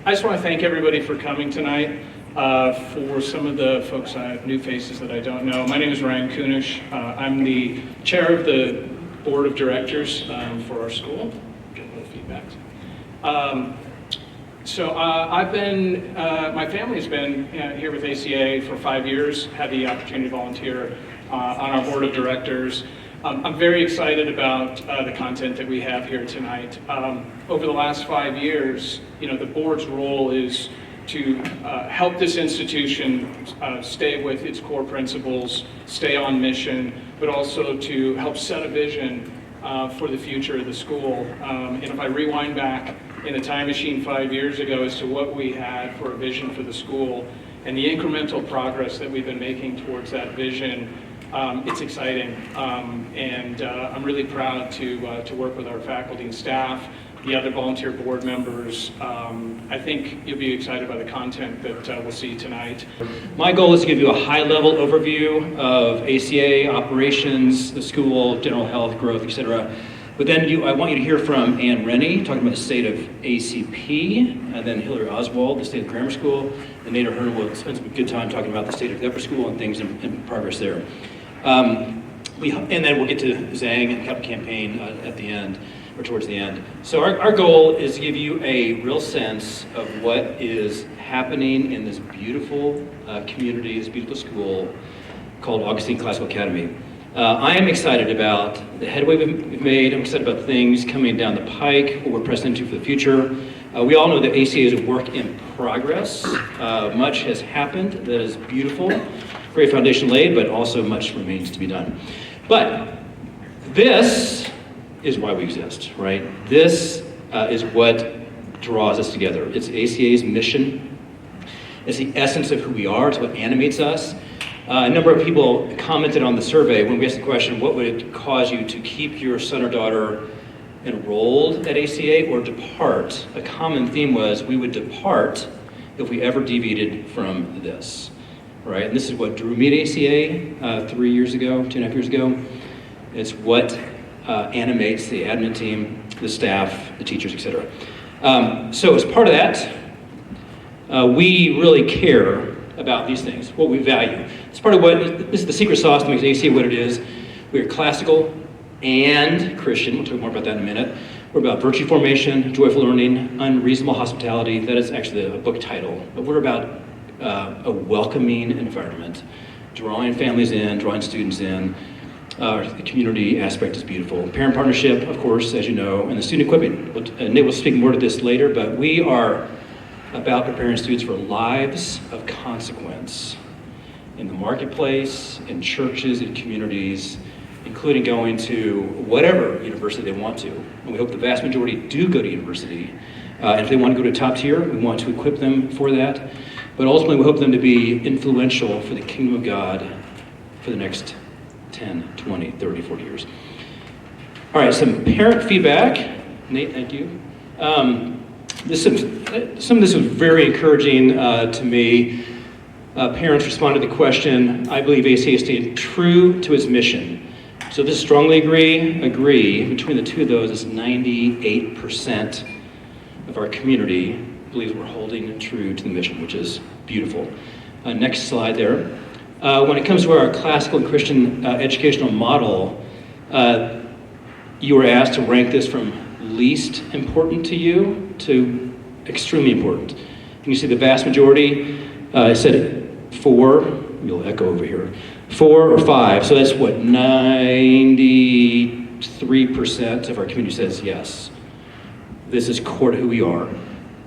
I just want to thank everybody for coming tonight. For some of the folks, new faces that I don't know, my name is Ryan Kunish. I'm the chair of the board of directors for our school. Get a little feedback. I've been, my family's been here with ACA for 5 years, had the opportunity to volunteer on our board of directors. I'm very excited about the content that we have here tonight. Over the last 5 years, the board's role is to help this institution stay with its core principles, stay on mission, but also to help set a vision for the future of the school. And if I rewind back in the time machine 5 years ago as to what we had for a vision for the school and the incremental progress that we've been making towards that vision, it's exciting. And I'm really proud to work with our faculty and staff, the other volunteer board members. I think you'll be excited by the content that we'll see tonight. My goal is to give you a high-level overview of ACA operations, the school, general health, growth, etc. But then I want you to hear from Ann Rennie, talking about the state of ACP, and then Hillary Oswald, the state of grammar school, and Nader Hearn will spend some good time talking about the state of the upper school and things in progress there. And then we'll get to Zhang and the campaign at the end, or towards the end. So our goal is to give you a real sense of what is happening in this beautiful community, this beautiful school called Augustine Classical Academy. I am excited about the headway we've made. I'm excited about things coming down the pike, what we're pressing into for the future. We all know that ACA is a work in progress. Much has happened that is beautiful, great foundation laid, but also much remains to be done. But this is why we exist, right? This is what draws us together. It's ACA's mission. It's the essence of who we are. It's what animates us. A number of people commented on the survey when we asked the question, what would it cause you to keep your son or daughter enrolled at ACA or depart? A common theme was we would depart if we ever deviated from this, right? And this is what drew me to ACA 3 years ago, 2.5 years ago. It's what animates the admin team, the staff, the teachers, etc. So as part of that, we really care about these things, what we value. It's part of this is the secret sauce that makes ACA what it is. We're classical and Christian. We'll talk more about that in a minute. We're about virtue formation, joyful learning, unreasonable hospitality. That is actually a book title. But we're about a welcoming environment, drawing families in, drawing students in. The community aspect is beautiful. Parent partnership, of course, as you know, and the student equipment. Nate will speak more to this later, but we are about preparing students for lives of consequence in the marketplace, in churches, in communities, including going to whatever university they want to. And we hope the vast majority do go to university. And if they want to go to top tier, we want to equip them for that. But ultimately, we hope them to be influential for the kingdom of God for the next 10, 20, 30, 40 years. All right, some parent feedback. Nate, thank you. Some of this was very encouraging to me. Parents responded to the question, I believe ACA stayed true to its mission. So this strongly agree. Between the two of those, it's 98% of our community believes we're holding true to the mission, which is beautiful. Next slide there. When it comes to our classical and Christian educational model, you were asked to rank this from least important to you to extremely important. And you see the vast majority said 4, you'll echo over here, 4 or 5. So that's what, 93% of our community says yes. This is core to who we are.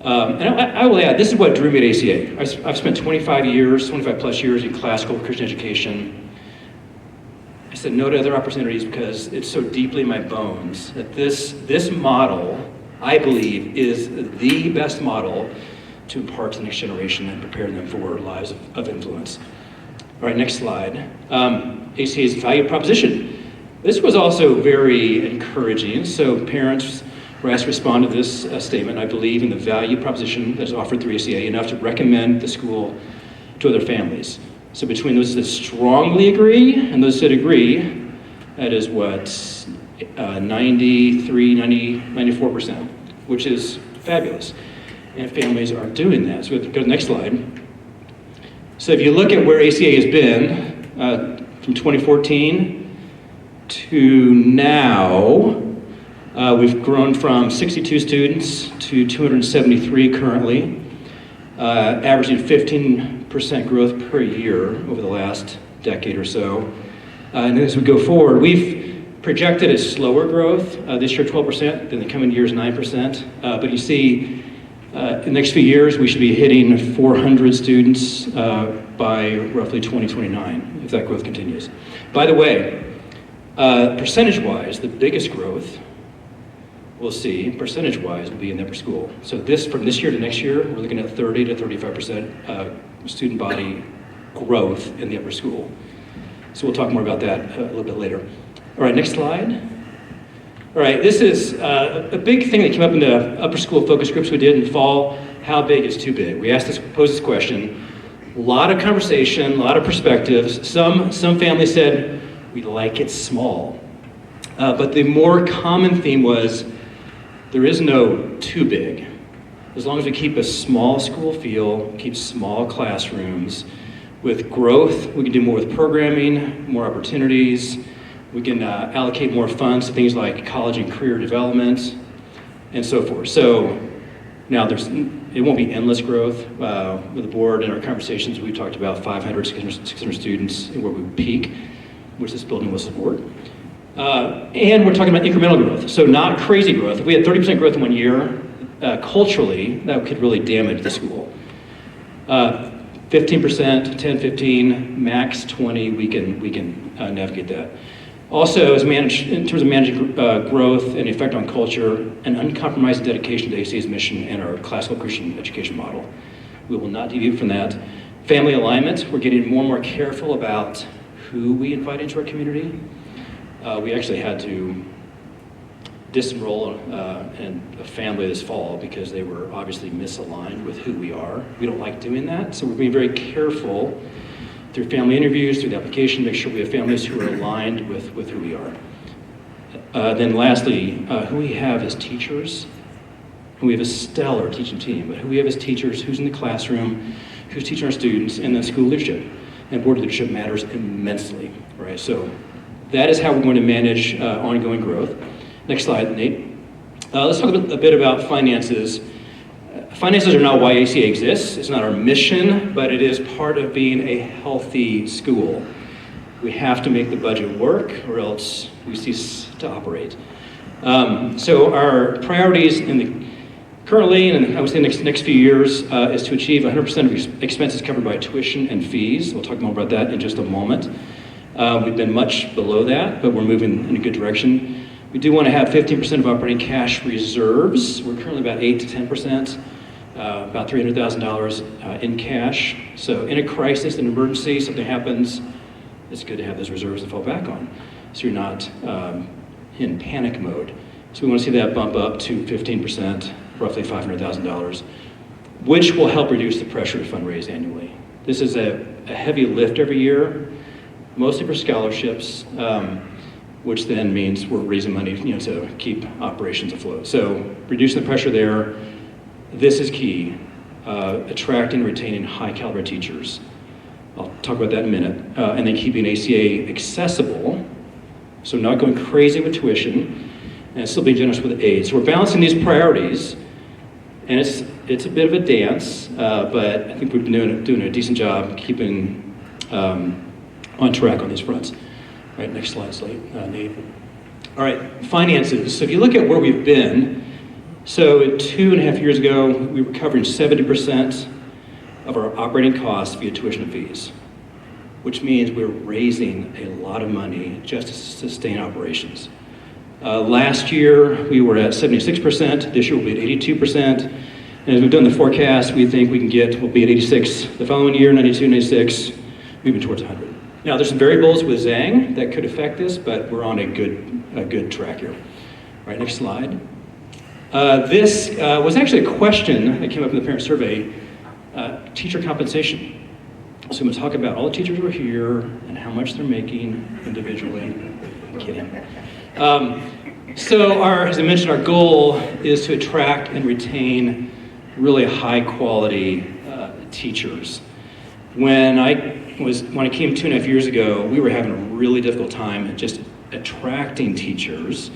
And I will add, this is what drew me to ACA. I've spent 25 plus years in classical Christian education. I said no to other opportunities because it's so deeply in my bones that this model, I believe, is the best model to impart to the next generation and prepare them for lives of influence. All right, next slide. ACA's value proposition. This was also very encouraging. So parents were asked to respond to this statement. I believe in the value proposition that is offered through ACA enough to recommend the school to other families. So between those that strongly agree and those that agree, that is what, 93, 90, 94%, which is fabulous. and families are doing that. So we have to go to the next slide. So if you look at where ACA has been from 2014 to now, we've grown from 62 students to 273 currently, averaging 15% growth per year over the last decade or so. And as we go forward, we've projected a slower growth, this year 12%, then the coming years 9%. But you see, in the next few years, we should be hitting 400 students by roughly 2029, if that growth continues. By the way, percentage-wise, the biggest growth we'll see, percentage-wise, will be in the upper school. So from this year to next year, we're looking at 30 to 35% student body growth in the upper school. So we'll talk more about that a little bit later. All right, next slide. All right, this is a big thing that came up in the upper school focus groups we did in the fall. How big is too big? We posed this question. A lot of conversation, a lot of perspectives. Some families said, we'd like it small. But the more common theme was, there is no too big. As long as we keep a small school feel, keep small classrooms, with growth, we can do more with programming, more opportunities. We can allocate more funds to things like college and career development, and so forth. So now it won't be endless growth. With the board and our conversations, we've talked about 500, 600 students where we would peak, which this building will support. And we're talking about incremental growth, so not crazy growth. If we had 30% growth in 1 year, culturally, that could really damage the school. 15%, 10, 15, max 20, we can navigate that. Also, in terms of managing growth and effect on culture, an uncompromising dedication to ACA's mission and our classical Christian education model. We will not deviate from that. Family alignment, we're getting more and more careful about who we invite into our community. We actually had to disenroll a family this fall because they were obviously misaligned with who we are. We don't like doing that, so we're being very careful through family interviews, through the application, make sure we have families who are aligned with who we are. Then lastly, who we have as teachers. We have a stellar teaching team, but who we have as teachers, who's in the classroom, who's teaching our students, and then school leadership. And board leadership matters immensely, right? So that is how we're going to manage ongoing growth. Next slide, Nate. Let's talk a bit about finances. Finances are not why ACA exists. It's not our mission, but it is part of being a healthy school. We have to make the budget work or else we cease to operate. So our priorities currently, and I would say next few years, is to achieve 100% of expenses covered by tuition and fees. We'll talk more about that in just a moment. We've been much below that, but we're moving in a good direction. We do want to have 15% of operating cash reserves. We're currently about 8 to 10%, about $300,000 in cash. So in a crisis, an emergency, something happens, it's good to have those reserves to fall back on. So you're not in panic mode. So we want to see that bump up to 15%, roughly $500,000, which will help reduce the pressure to fundraise annually. This is a heavy lift every year, mostly for scholarships, which then means we're raising money, to keep operations afloat. So reducing the pressure there, this is key. Attracting and retaining high caliber teachers. I'll talk about that in a minute. And then keeping ACA accessible, so not going crazy with tuition, and still being generous with aid. So we're balancing these priorities, and it's a bit of a dance, but I think we've been doing a decent job keeping on track on these fronts. All right, next slide, Nate. All right, finances. So if you look at where we've been, so 2.5 years ago, we were covering 70% of our operating costs via tuition and fees, which means we're raising a lot of money just to sustain operations. Last year, we were at 76%. This year, we'll be at 82%. And as we've done the forecast, we think we'll be at 86 the following year, 92, 96, moving towards 100. Now, there's some variables with Zhang that could affect this, but we're on a good track here. All right, next slide. This was actually a question that came up in the parent survey, teacher compensation. So I'm going to talk about all the teachers who are here and how much they're making individually. I'm kidding. So as I mentioned, our goal is to attract and retain really high quality teachers. When I came 2.5 years ago, we were having a really difficult time just attracting teachers.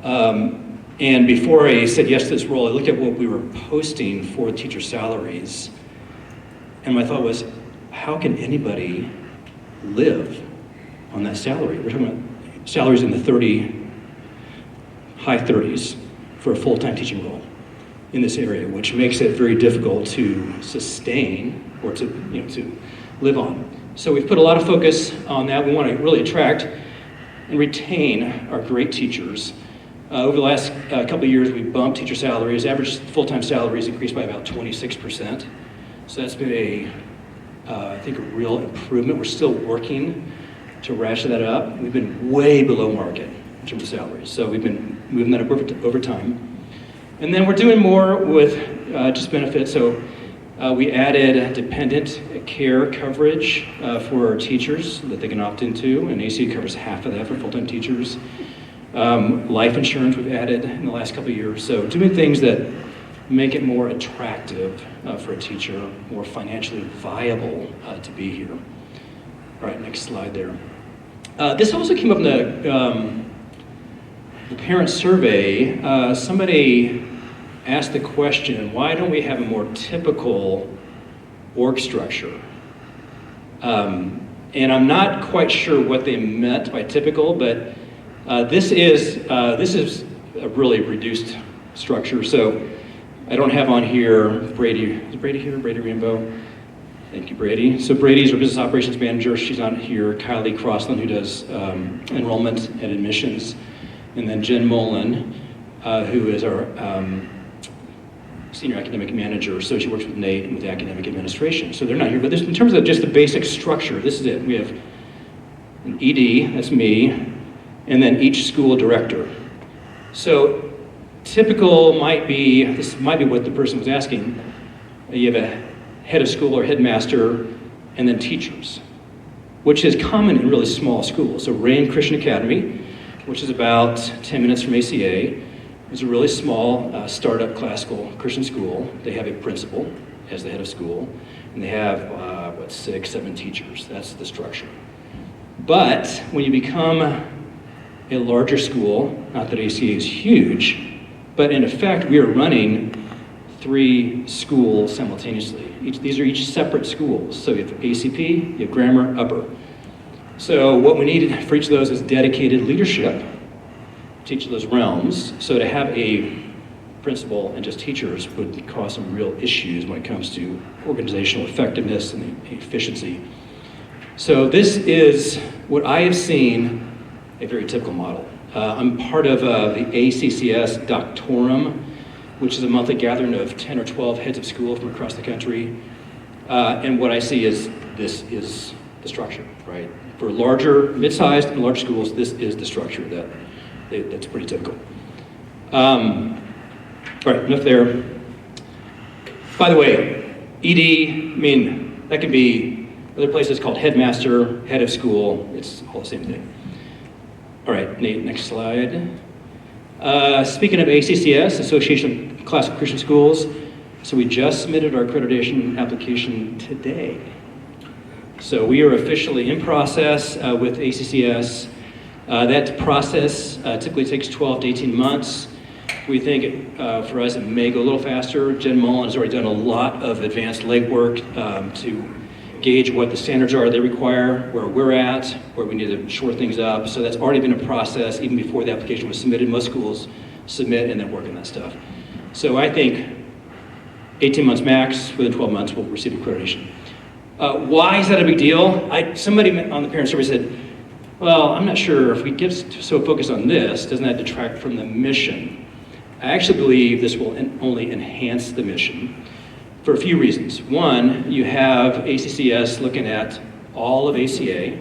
And before I said yes to this role, I looked at what we were posting for teacher salaries. And my thought was, how can anybody live on that salary? We're talking about salaries in the high 30s for a full-time teaching role in this area, which makes it very difficult to sustain or to live on. So we've put a lot of focus on that. We want to really attract and retain our great teachers. Over the last couple of years, we've bumped teacher salaries. Average full-time salaries increased by about 26%. So that's been I think a real improvement. We're still working to ratchet that up. We've been way below market in terms of salaries. So we've been moving that up over time. And then we're doing more with just benefits. So we added dependent care coverage for our teachers that they can opt into, and ACA covers half of that for full-time teachers. Life insurance we've added in the last couple of years. So doing things that make it more attractive for a teacher, more financially viable to be here. All right, next slide there. This also came up in the parent survey. Somebody asked the question, why don't we have a more typical org structure? And I'm not quite sure what they meant by typical, but this is a really reduced structure. So I don't have on here Brady. Is Brady here? Brady Rainbow. Thank you, Brady. So Brady's our business operations manager. She's on here. Kylie Crossland, who does enrollment and admissions. And then Jen Mullen, who is our senior academic manager. So she works with Nate and with the academic administration. So they're not here. But in terms of just the basic structure, this is it. We have an ED, that's me, and then each school director. So typical this might be what the person was asking. You have a head of school or headmaster, and then teachers, which is common in really small schools. So Rain Christian Academy, which is about 10 minutes from ACA, is a really small startup classical Christian school. They have a principal as the head of school, and they have, 6, 7 teachers. That's the structure. But when you become a larger school, not that ACA is huge, but in effect, we are running 3 schools simultaneously. These are each separate schools. So you have ACP, you have grammar, upper. So what we need for each of those is dedicated leadership to each of those realms. So to have a principal and just teachers would cause some real issues when it comes to organizational effectiveness and efficiency. So this is what I have seen a very typical model. I'm part of the ACCS Doctorum, which is a monthly gathering of 10 or 12 heads of school from across the country. And what I see is this is the structure, right? For larger, mid-sized and large schools, this is the structure that's pretty typical. All right, enough there. By the way, ED, that can be other places called headmaster, head of school, it's all the same thing. All right, Nate, next slide. Speaking of ACCS, Association of Classical Christian Schools, so we just submitted our accreditation application today. So we are officially in process with ACCS. That process typically takes 12 to 18 months. We think for us it may go a little faster. Jen Mullen has already done a lot of advanced legwork to gauge what the standards are they require, where we're at, where we need to shore things up. So that's already been a process even before the application was submitted. Most schools submit and then work on that stuff. So I think 18 months max, within 12 months we'll receive accreditation. Why is that a big deal? Somebody on the parent survey said, well, I'm not sure if we get so focused on this, doesn't that detract from the mission? I actually believe this will only enhance the mission for a few reasons. One, you have ACCS looking at all of ACA.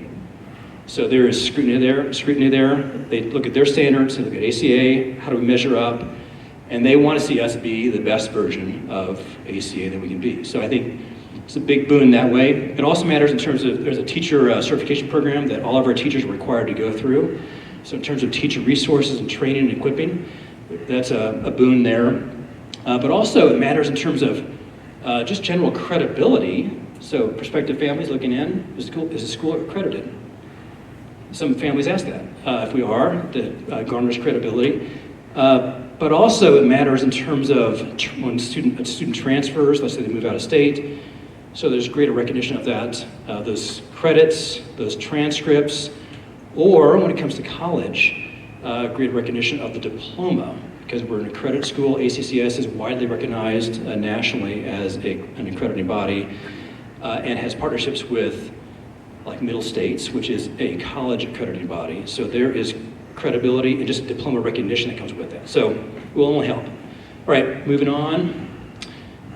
So there is scrutiny there. They look at their standards, they look at ACA, how do we measure up? And they want to see us be the best version of ACA that we can be. So I think it's a big boon that way. It also matters in terms of, there's a teacher certification program that all of our teachers are required to go through. So in terms of teacher resources and training and equipping, that's a boon there. But also it matters in terms of just general credibility. So prospective families looking in, is the school accredited? Some families ask that. If we are, that garners credibility. But also it matters in terms of when a student transfers, let's say they move out of state. So there's greater recognition of that, those credits, those transcripts, or when it comes to college, greater recognition of the diploma. Because we're an accredited school, ACCS is widely recognized nationally as an accrediting body and has partnerships with like Middle States, which is a college accrediting body. So there is credibility and just diploma recognition that comes with that. So it will only help. All right, moving on.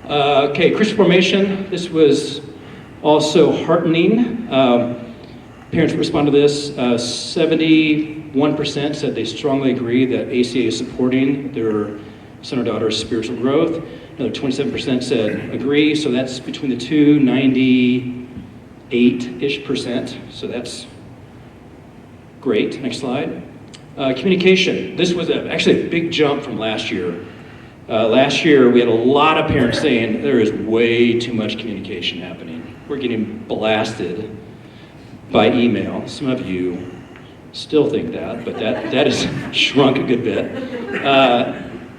Okay, Christian formation. This was also heartening. Parents respond to this. 71% said they strongly agree that ACA is supporting their son or daughter's spiritual growth. Another 27% said agree. So that's between the two, 98-ish%. So that's great. Next slide. Communication. This was actually a big jump from last year. Last year, we had a lot of parents saying there is way too much communication happening. We're getting blasted by email. Some of you still think that, but that has shrunk a good bit.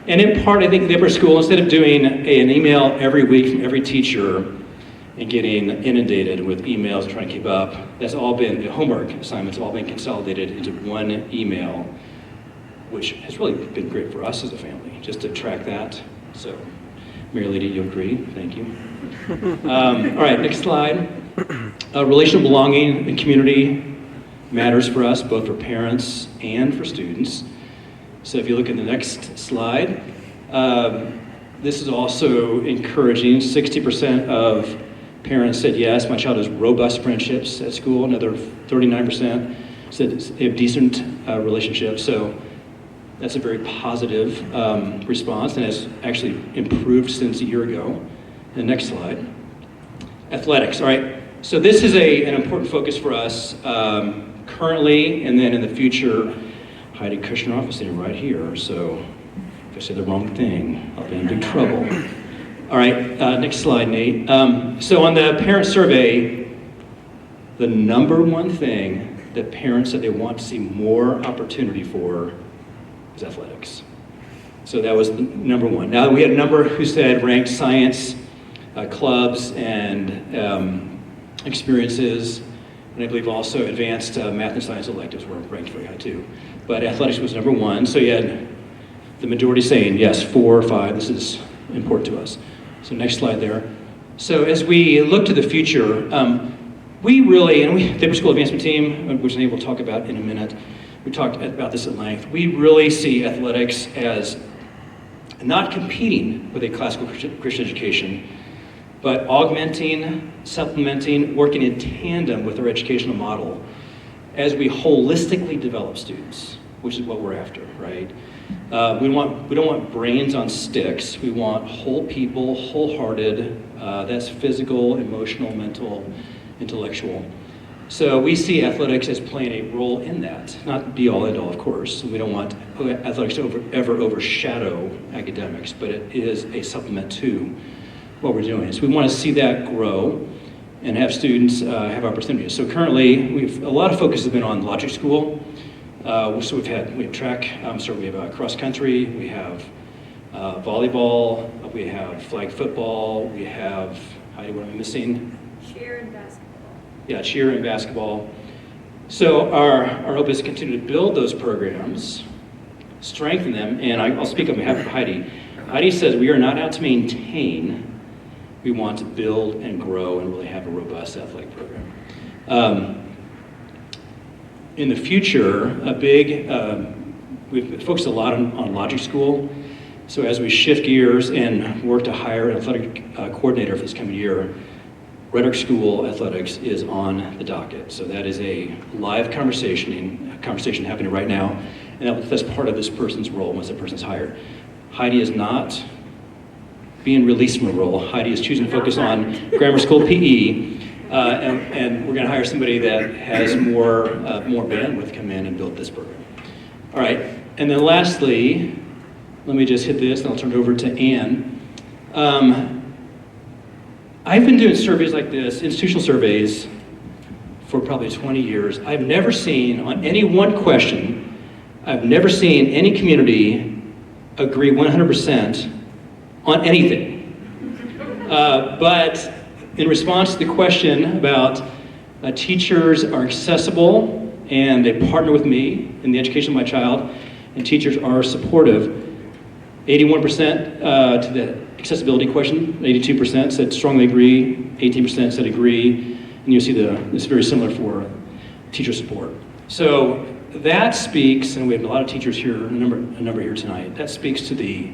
And in part, I think the upper school, instead of doing an email every week from every teacher and getting inundated with emails and trying to keep up, that's all been, the homework assignments have all been consolidated into one email, which has really been great for us as a family, just to track that. So, Mary Lady, you agree? Thank you. All right, next slide. Relational belonging and community matters for us, both for parents and for students. So if you look at the next slide, this is also encouraging. 60% of parents said, yes, my child has robust friendships at school. Another 39% said they have decent relationships. So that's a very positive response and has actually improved since a year ago. The next slide. Athletics, all right. So this is an important focus for us currently and then in the future. Heidi Kushneroff is sitting right here, so if I say the wrong thing, I'll be in big trouble. All right, next slide, Nate. So on the parent survey, the number one thing that parents said they want to see more opportunity for is athletics. So that was the number one. Now we had a number who said ranked science clubs and experiences, and I believe also advanced math and science electives were ranked very high too. But athletics was number one, so you had the majority saying, yes, 4 or 5, this is important to us. So next slide there. So as we look to the future, we really, and the upper school advancement team, which I will talk about in a minute, we talked about this at length, we really see athletics as not competing with a classical Christian education, but augmenting, supplementing, working in tandem with our educational model as we holistically develop students, which is what we're after, right? We don't want brains on sticks. We want whole people, wholehearted. That's physical, emotional, mental, intellectual. So we see athletics as playing a role in that, not be all and all, of course. We don't want athletics to ever overshadow academics, but it is a supplement to what we're doing. So we want to see that grow and have students have opportunities. So currently, a lot of focus has been on logic school. So we have track, we have cross country, we have volleyball, we have flag football, we have, Heidi, what am I missing? Cheer and basketball. Yeah, cheer and basketball. So our hope is to continue to build those programs, strengthen them, and I'll speak on behalf of Heidi. Heidi says we are not out to maintain, we want to build and grow and really have a robust athletic program. In the future, we've focused a lot on logic school. So as we shift gears and work to hire an athletic coordinator for this coming year, Rhetoric School Athletics is on the docket. So that is a live conversation happening right now, and that's part of this person's role once that person's hired. Heidi is not being released from a role. Heidi is choosing to focus on grammar school PE, and we're going to hire somebody that has more bandwidth come in and build this program. All right, and then lastly, let me just hit this and I'll turn it over to Ann. I've been doing surveys like this, institutional surveys, for probably 20 years. I've never seen, on any one question, I've never seen any community agree 100% on anything. But in response to the question about teachers are accessible and they partner with me in the education of my child, and teachers are supportive, 81% to the accessibility question, 82% said strongly agree, 18% said agree, and you see it's very similar for teacher support. So that speaks, and we have a lot of teachers here, a number here tonight, that speaks to the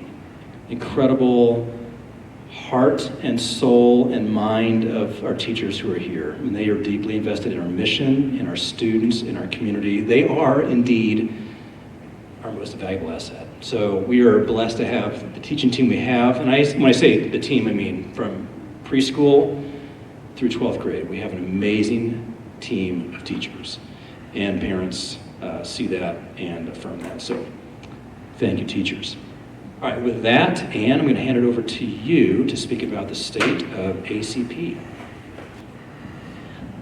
incredible heart and soul and mind of our teachers who are here. And they are deeply invested in our mission, in our students, in our community. They are indeed our most valuable asset. So we are blessed to have the teaching team we have. And when I say the team, I mean from preschool through 12th grade. We have an amazing team of teachers. And parents see that and affirm that. So thank you, teachers. All right, with that, Ann, I'm going to hand it over to you to speak about the state of ACP.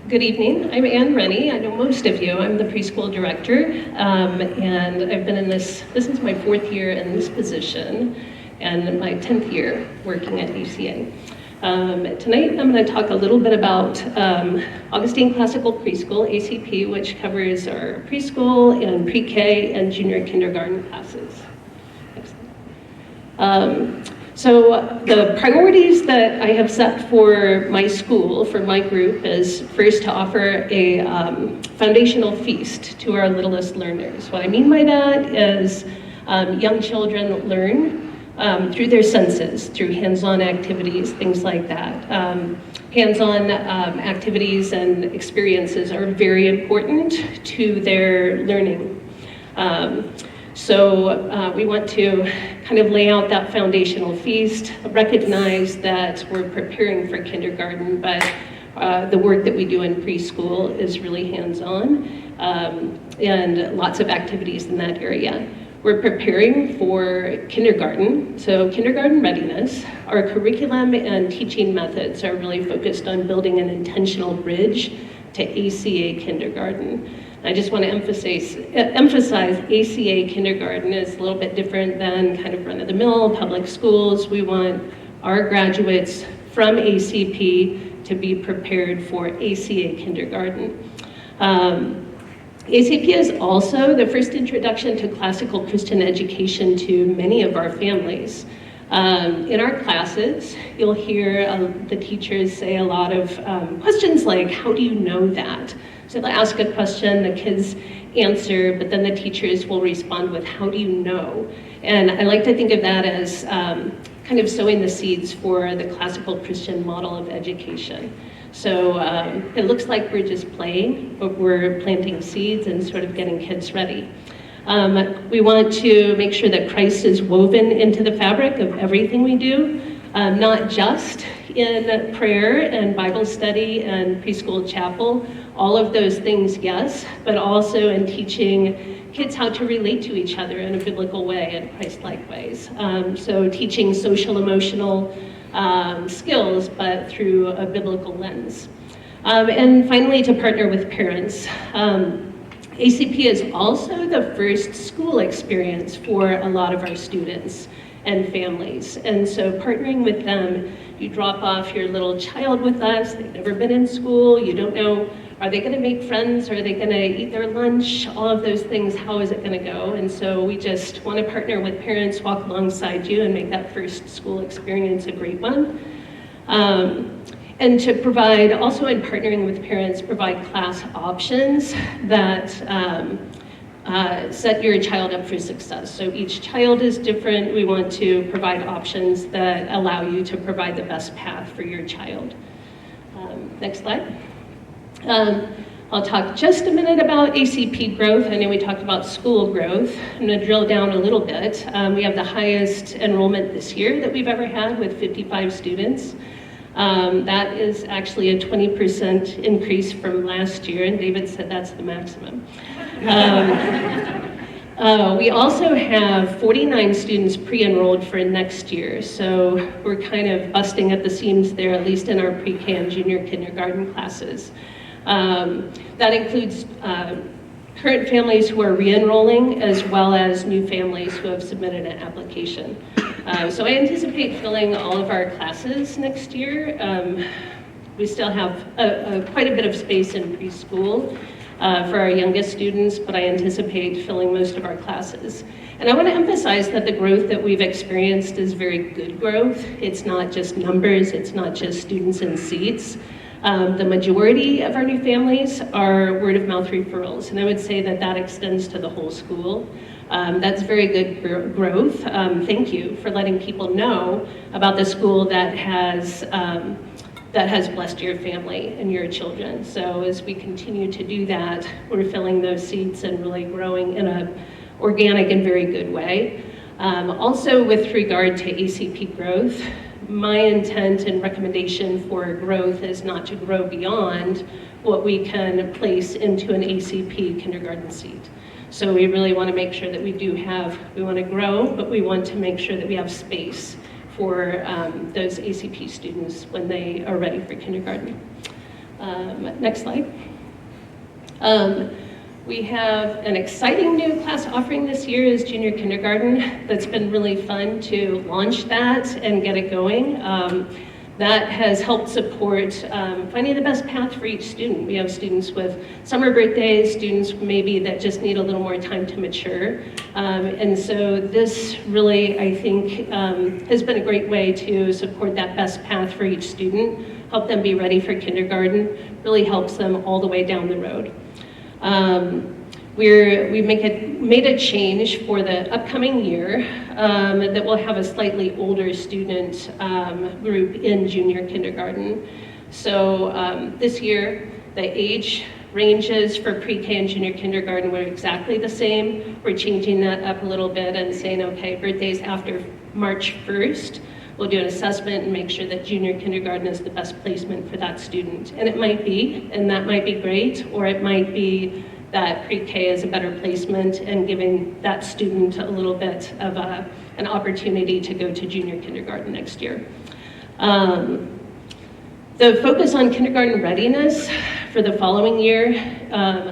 Good evening. I'm Ann Rennie. I know most of you. I'm the preschool director, and I've been in this is my 4th year in this position, and my 10th year working at ACA. Tonight, I'm going to talk a little bit about Augustine Classical Preschool, ACP, which covers our preschool and pre-K and junior kindergarten classes. So the priorities that I have set for my school, for my group, is first to offer a foundational feast to our littlest learners. What I mean by that is young children learn through their senses, through hands-on activities, things like that. Hands-on activities and experiences are very important to their learning. So we want to kind of lay out that foundational feast, recognize that we're preparing for kindergarten, but the work that we do in preschool is really hands-on, and lots of activities in that area. We're preparing for kindergarten, so kindergarten readiness. Our curriculum and teaching methods are really focused on building an intentional bridge to ACA kindergarten. I just want to emphasize ACA kindergarten is a little bit different than kind of run-of-the-mill public schools. We want our graduates from ACP to be prepared for ACA kindergarten. ACP is also the first introduction to classical Christian education to many of our families. In our classes, you'll hear the teachers say a lot of questions like, how do you know that? So they'll ask a question, the kids answer, but then the teachers will respond with, how do you know? And I like to think of that as kind of sowing the seeds for the classical Christian model of education. So it looks like we're just playing, but we're planting seeds and sort of getting kids ready. We want to make sure that Christ is woven into the fabric of everything we do, not just in prayer and Bible study and preschool chapel, all of those things, yes, but also in teaching kids how to relate to each other in a biblical way and Christ-like ways. So teaching social emotional skills, but through a biblical lens. And finally, to partner with parents. ACP is also the first school experience for a lot of our students and families. And so partnering with them, you drop off your little child with us, they've never been in school, you don't know, are they gonna make friends, are they gonna eat their lunch, all of those things, how is it gonna go? And so we just wanna partner with parents, walk alongside you and make that first school experience a great one. And to provide, also in partnering with parents, provide class options that set your child up for success. So each child is different. We want to provide options that allow you to provide the best path for your child. Next slide. I'll talk just a minute about ACP growth. I know we talked about school growth. I'm going to drill down a little bit. We have the highest enrollment this year that we've ever had with 55 students. That is actually a 20% increase from last year, and David said that's the maximum. We also have 49 students pre-enrolled for next year, so we're kind of busting at the seams there, at least in our pre-K and junior kindergarten classes. That includes current families who are re-enrolling, as well as new families who have submitted an application. So I anticipate filling all of our classes next year. We still have quite a bit of space in preschool for our youngest students, but I anticipate filling most of our classes. And I want to emphasize that the growth that we've experienced is very good growth. It's not just numbers, it's not just students and seats. The majority of our new families are word of mouth referrals, and I would say that that extends to the whole school. That's very good growth. Thank you for letting people know about the school that has blessed your family and your children. So as we continue to do that, we're filling those seats and really growing in an organic and very good way. Also with regard to ACP growth, my intent and recommendation for growth is not to grow beyond what we can place into an ACP kindergarten seat. So we really want to make sure that we want to grow, but we want to make sure that we have space for those ACP students when they are ready for kindergarten. Next slide. We have an exciting new class offering this year is junior kindergarten. That's been really fun to launch that and get it going. That has helped support finding the best path for each student. We have students with summer birthdays, students maybe that just need a little more time to mature. And so this really, I think, has been a great way to support that best path for each student, help them be ready for kindergarten, really helps them all the way down the road. We made a change for the upcoming year that will have a slightly older student group in junior kindergarten. So this year, the age ranges for pre-K and junior kindergarten were exactly the same. We're changing that up a little bit and saying, okay, birthdays after March 1st, we'll do an assessment and make sure that junior kindergarten is the best placement for that student. And it might be, and that might be great, or it might be that pre-K is a better placement and giving that student a little bit of an opportunity to go to junior kindergarten next year. The focus on kindergarten readiness for the following year,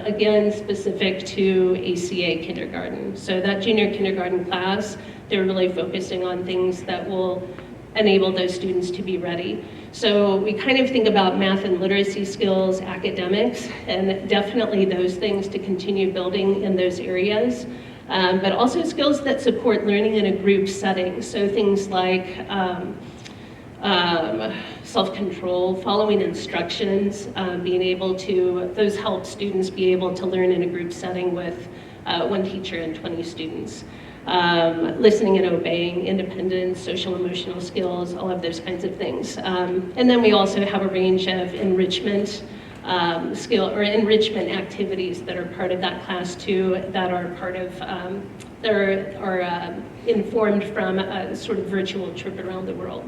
again, specific to ACA kindergarten. So that junior kindergarten class, they're really focusing on things that will enable those students to be ready. So we kind of think about math and literacy skills, academics, and definitely those things to continue building in those areas, but also skills that support learning in a group setting. So things like self-control, following instructions, being able to, those help students be able to learn in a group setting with one teacher and 20 students. Listening and obeying, independence, social emotional skills, all of those kinds of things. And then we also have a range of enrichment enrichment activities that are part of that class too, that are part of, that are informed from a sort of virtual trip around the world.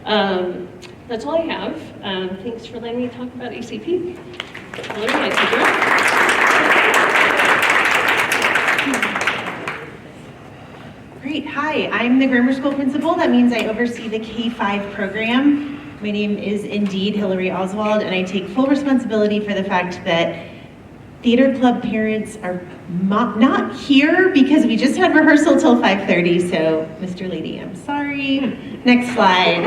That's all I have. Thanks for letting me talk about ACP. Hello, my teacher. Great, hi, I'm the grammar school principal. That means I oversee the K-5 program. My name is indeed Hillary Oswald, and I take full responsibility for the fact that theater club parents are not here because we just had rehearsal till 5:30, so Mr. Lady, I'm sorry. Next slide.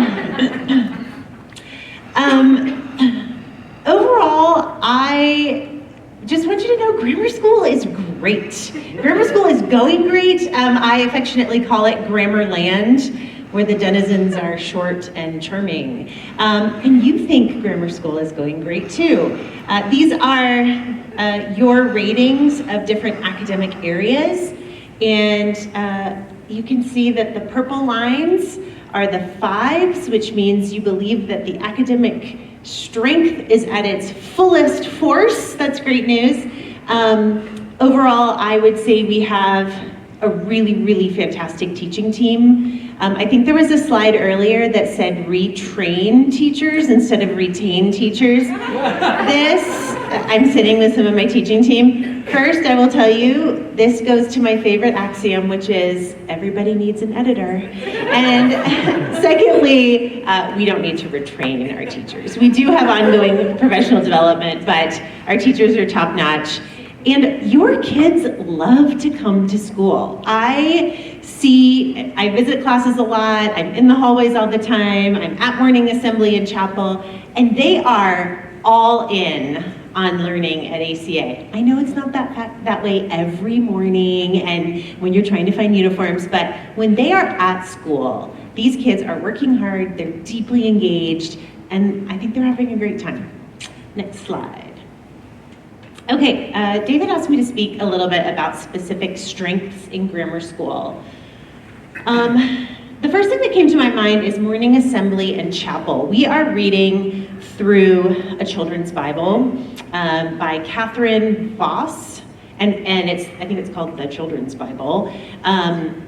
Overall, I just want you to know grammar school is great. Grammar school is going great. I affectionately call it Grammar Land, where the denizens are short and charming. And you think grammar school is going great too. These are your ratings of different academic areas. And you can see that the purple lines are the 5s, which means you believe that the academic strength is at its fullest force. That's great news. Overall, I would say we have a really, really fantastic teaching team. I think there was a slide earlier that said retrain teachers instead of retain teachers. This I'm sitting with some of my teaching team. First, I will tell you, this goes to my favorite axiom, which is everybody needs an editor. And secondly, we don't need to retrain our teachers. We do have ongoing professional development, but our teachers are top-notch. And your kids love to come to school. I visit classes a lot, I'm in the hallways all the time, I'm at morning assembly and chapel, and they are all in on learning at ACA. I know it's not that way every morning and when you're trying to find uniforms, but when they are at school, these kids are working hard, they're deeply engaged, and I think they're having a great time. Next slide. Okay, David asked me to speak a little bit about specific strengths in grammar school. The first thing that came to my mind is morning assembly and chapel. We are reading through a children's Bible by Catherine Voss, and I think it's called the Children's Bible.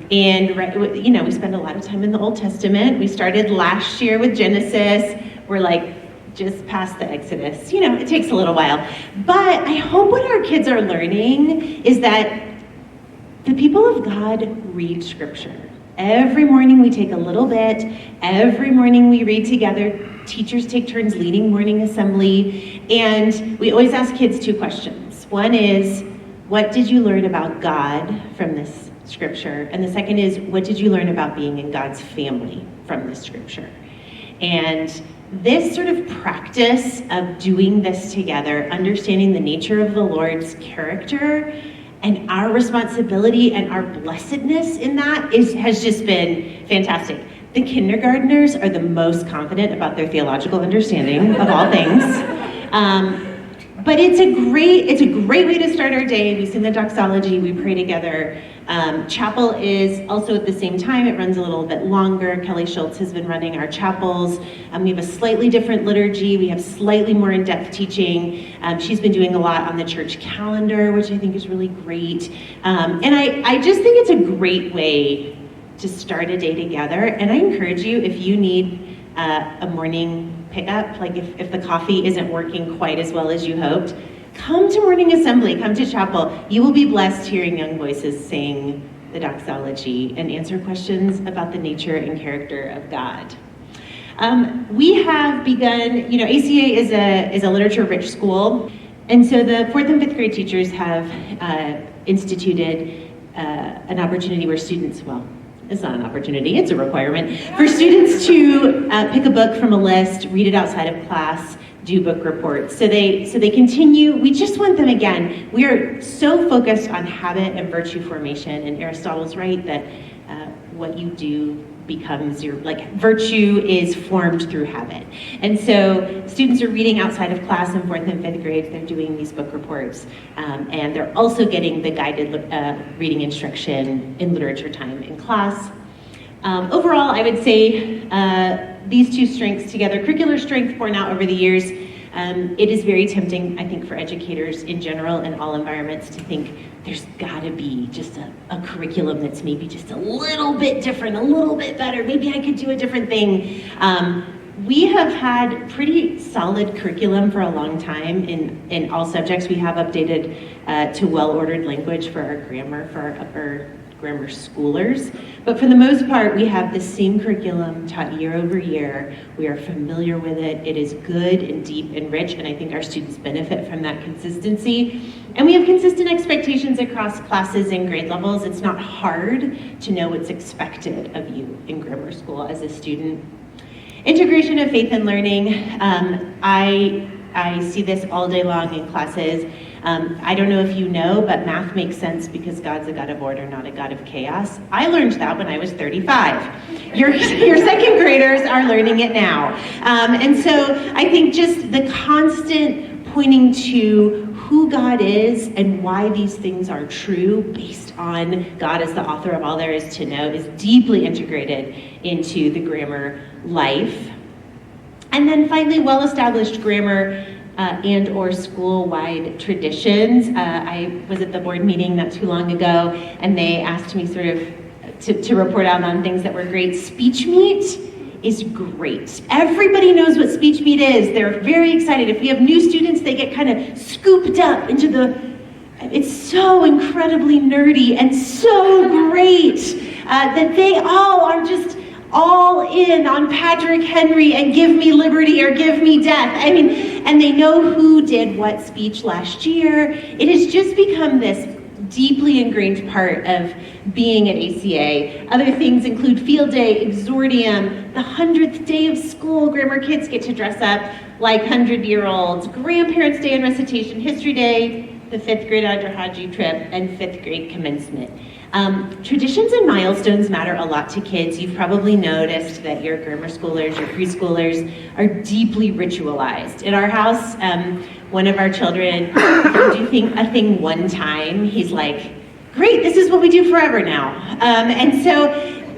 We spend a lot of time in the Old Testament. We started last year with Genesis. We're like just past the Exodus. It takes a little while. But I hope what our kids are learning is that the people of God read Scripture. Every morning we take a little bit. Every morning we read together. Teachers take turns leading morning assembly. And we always ask kids two questions. One is, what did you learn about God from this Scripture? And the second is, what did you learn about being in God's family from this Scripture? And this sort of practice of doing this together, understanding the nature of the Lord's character and our responsibility and our blessedness in that has just been fantastic. The kindergartners are the most confident about their theological understanding of all things. But it's a great way to start our day. We sing the doxology, we pray together. Chapel is also at the same time, it runs a little bit longer. Kelly Schultz has been running our chapels. We have a slightly different liturgy. We have slightly more in-depth teaching. She's been doing a lot on the church calendar, which I think is really great. And I just think it's a great way to start a day together. And I encourage you, if you need a morning pickup, like if the coffee isn't working quite as well as you hoped, come to morning assembly, come to chapel. You will be blessed hearing young voices sing the doxology and answer questions about the nature and character of God. We have begun, ACA is a literature-rich school, and so the 4th and 5th grade teachers have instituted an opportunity where students, it's not an opportunity, it's a requirement, for students to pick a book from a list, read it outside of class, do book reports. So they continue. We just want them, again, we are so focused on habit and virtue formation, and Aristotle's right that what you do becomes virtue is formed through habit. And so students are reading outside of class in 4th and 5th grades. They're doing these book reports, and they're also getting the guided reading instruction in literature time in class. Overall, I would say these two strengths together, curricular strength borne out over the years, it is very tempting, I think, for educators in general in all environments to think there's gotta be just a curriculum that's maybe just a little bit different, a little bit better, maybe I could do a different thing. We have had pretty solid curriculum for a long time in all subjects. We have updated to well-ordered language for our grammar, for our upper grammar schoolers. But for the most part, we have the same curriculum taught year over year. We are familiar with it. It is good and deep and rich, and I think our students benefit from that consistency. And we have consistent expectations across classes and grade levels. It's not hard to know what's expected of you in grammar school as a student. Integration of faith and learning. I see this all day long in classes. I don't know if you know, but math makes sense because God's a God of order, not a God of chaos. I learned that when I was 35. Your second graders are learning it now. And so I think just the constant pointing to who God is and why these things are true based on God as the author of all there is to know is deeply integrated into the grammar life. And then finally, well-established grammar and or school-wide traditions. I was at the board meeting not too long ago, and they asked me sort of to report out on things that were great. Speech Meet is great. Everybody knows what Speech Beat is. They're very excited. If we have new students, they get kind of scooped up into it's so incredibly nerdy and so great that they all are just all in on Patrick Henry and Give Me Liberty or Give Me Death. I mean, and they know who did what speech last year. It has just become this deeply ingrained part of being at ACA. Other things include Field Day, Exordium, the 100th day of school. Grammar kids get to dress up like 100-year-olds. Grandparents' Day and Recitation, History Day, the 5th grade Adrahaji trip, and 5th grade commencement. Traditions and milestones matter a lot to kids. You've probably noticed that your grammar schoolers, your preschoolers are deeply ritualized. In our house, one of our children, if you do a thing one time, he's like, great, this is what we do forever now. And so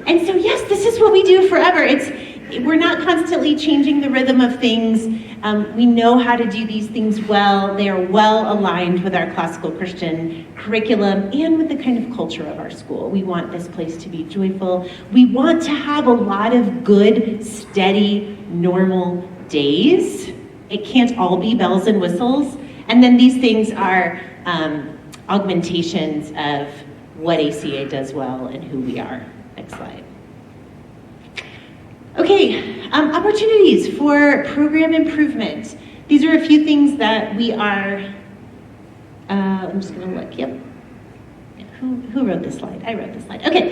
yes, this is what we do forever. We're not constantly changing the rhythm of things. We know how to do these things well. They are well aligned with our classical Christian curriculum and with the kind of culture of our school. We want this place to be joyful. We want to have a lot of good, steady, normal days. It can't all be bells and whistles. And then these things are augmentations of what ACA does well and who we are. Next slide. Okay, opportunities for program improvement. These are a few things that we are, I'm just gonna look, yep. Who wrote this slide? I wrote this slide. Okay,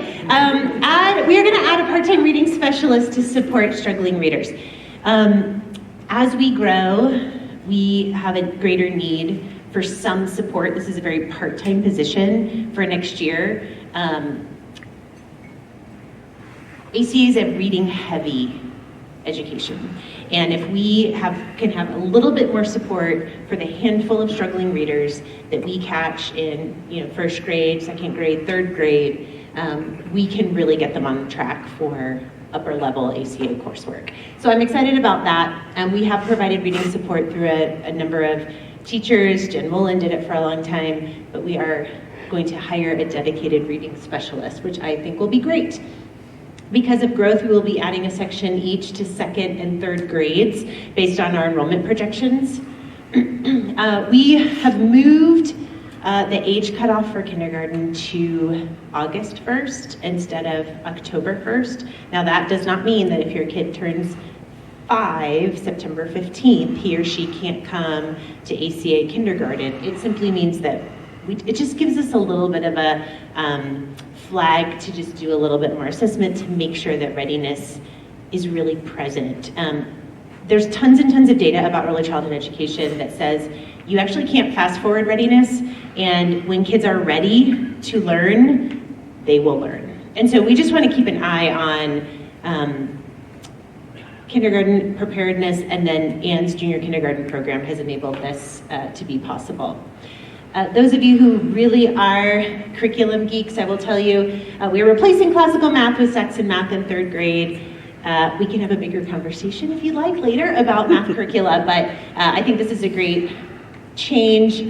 we are gonna add a part-time reading specialist to support struggling readers. As we grow, we have a greater need for some support. This is a very part-time position for next year. ACA is a reading-heavy education, and if we can have a little bit more support for the handful of struggling readers that we catch in first grade, second grade, third grade, we can really get them on track for upper-level ACA coursework. So I'm excited about that. We have provided reading support through a number of teachers. Jen Mullen did it for a long time, but we are going to hire a dedicated reading specialist, which I think will be great. Because of growth, we will be adding a section each to second and third grades based on our enrollment projections. We have moved the age cutoff for kindergarten to August 1st instead of October 1st. Now that does not mean that if your kid turns 5, September 15th, he or she can't come to ACA kindergarten. It simply means that it just gives us a little bit of a flag to just do a little bit more assessment to make sure that readiness is really present. There's tons and tons of data about early childhood education that says you actually can't fast forward readiness, and when kids are ready to learn, they will learn. And so we just want to keep an eye on kindergarten preparedness, and then Anne's junior kindergarten program has enabled this to be possible. Those of you who really are curriculum geeks, I will tell you, we're replacing classical math with Saxon math in third grade. We can have a bigger conversation if you'd like later about math curricula, but I think this is a great change.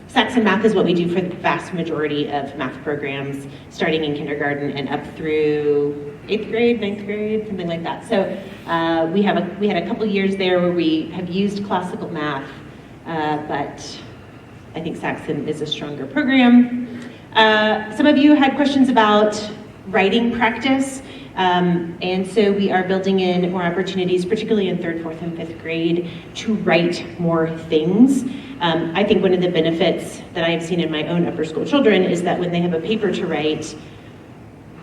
Saxon math is what we do for the vast majority of math programs, starting in kindergarten and up through 8th grade, 9th grade, something like that. So we had a couple years there where we have used classical math, but I think Saxon is a stronger program. Some of you had questions about writing practice, and so we are building in more opportunities, particularly in 3rd, 4th, and 5th grade, to write more things. I think one of the benefits that I have seen in my own upper school children is that when they have a paper to write,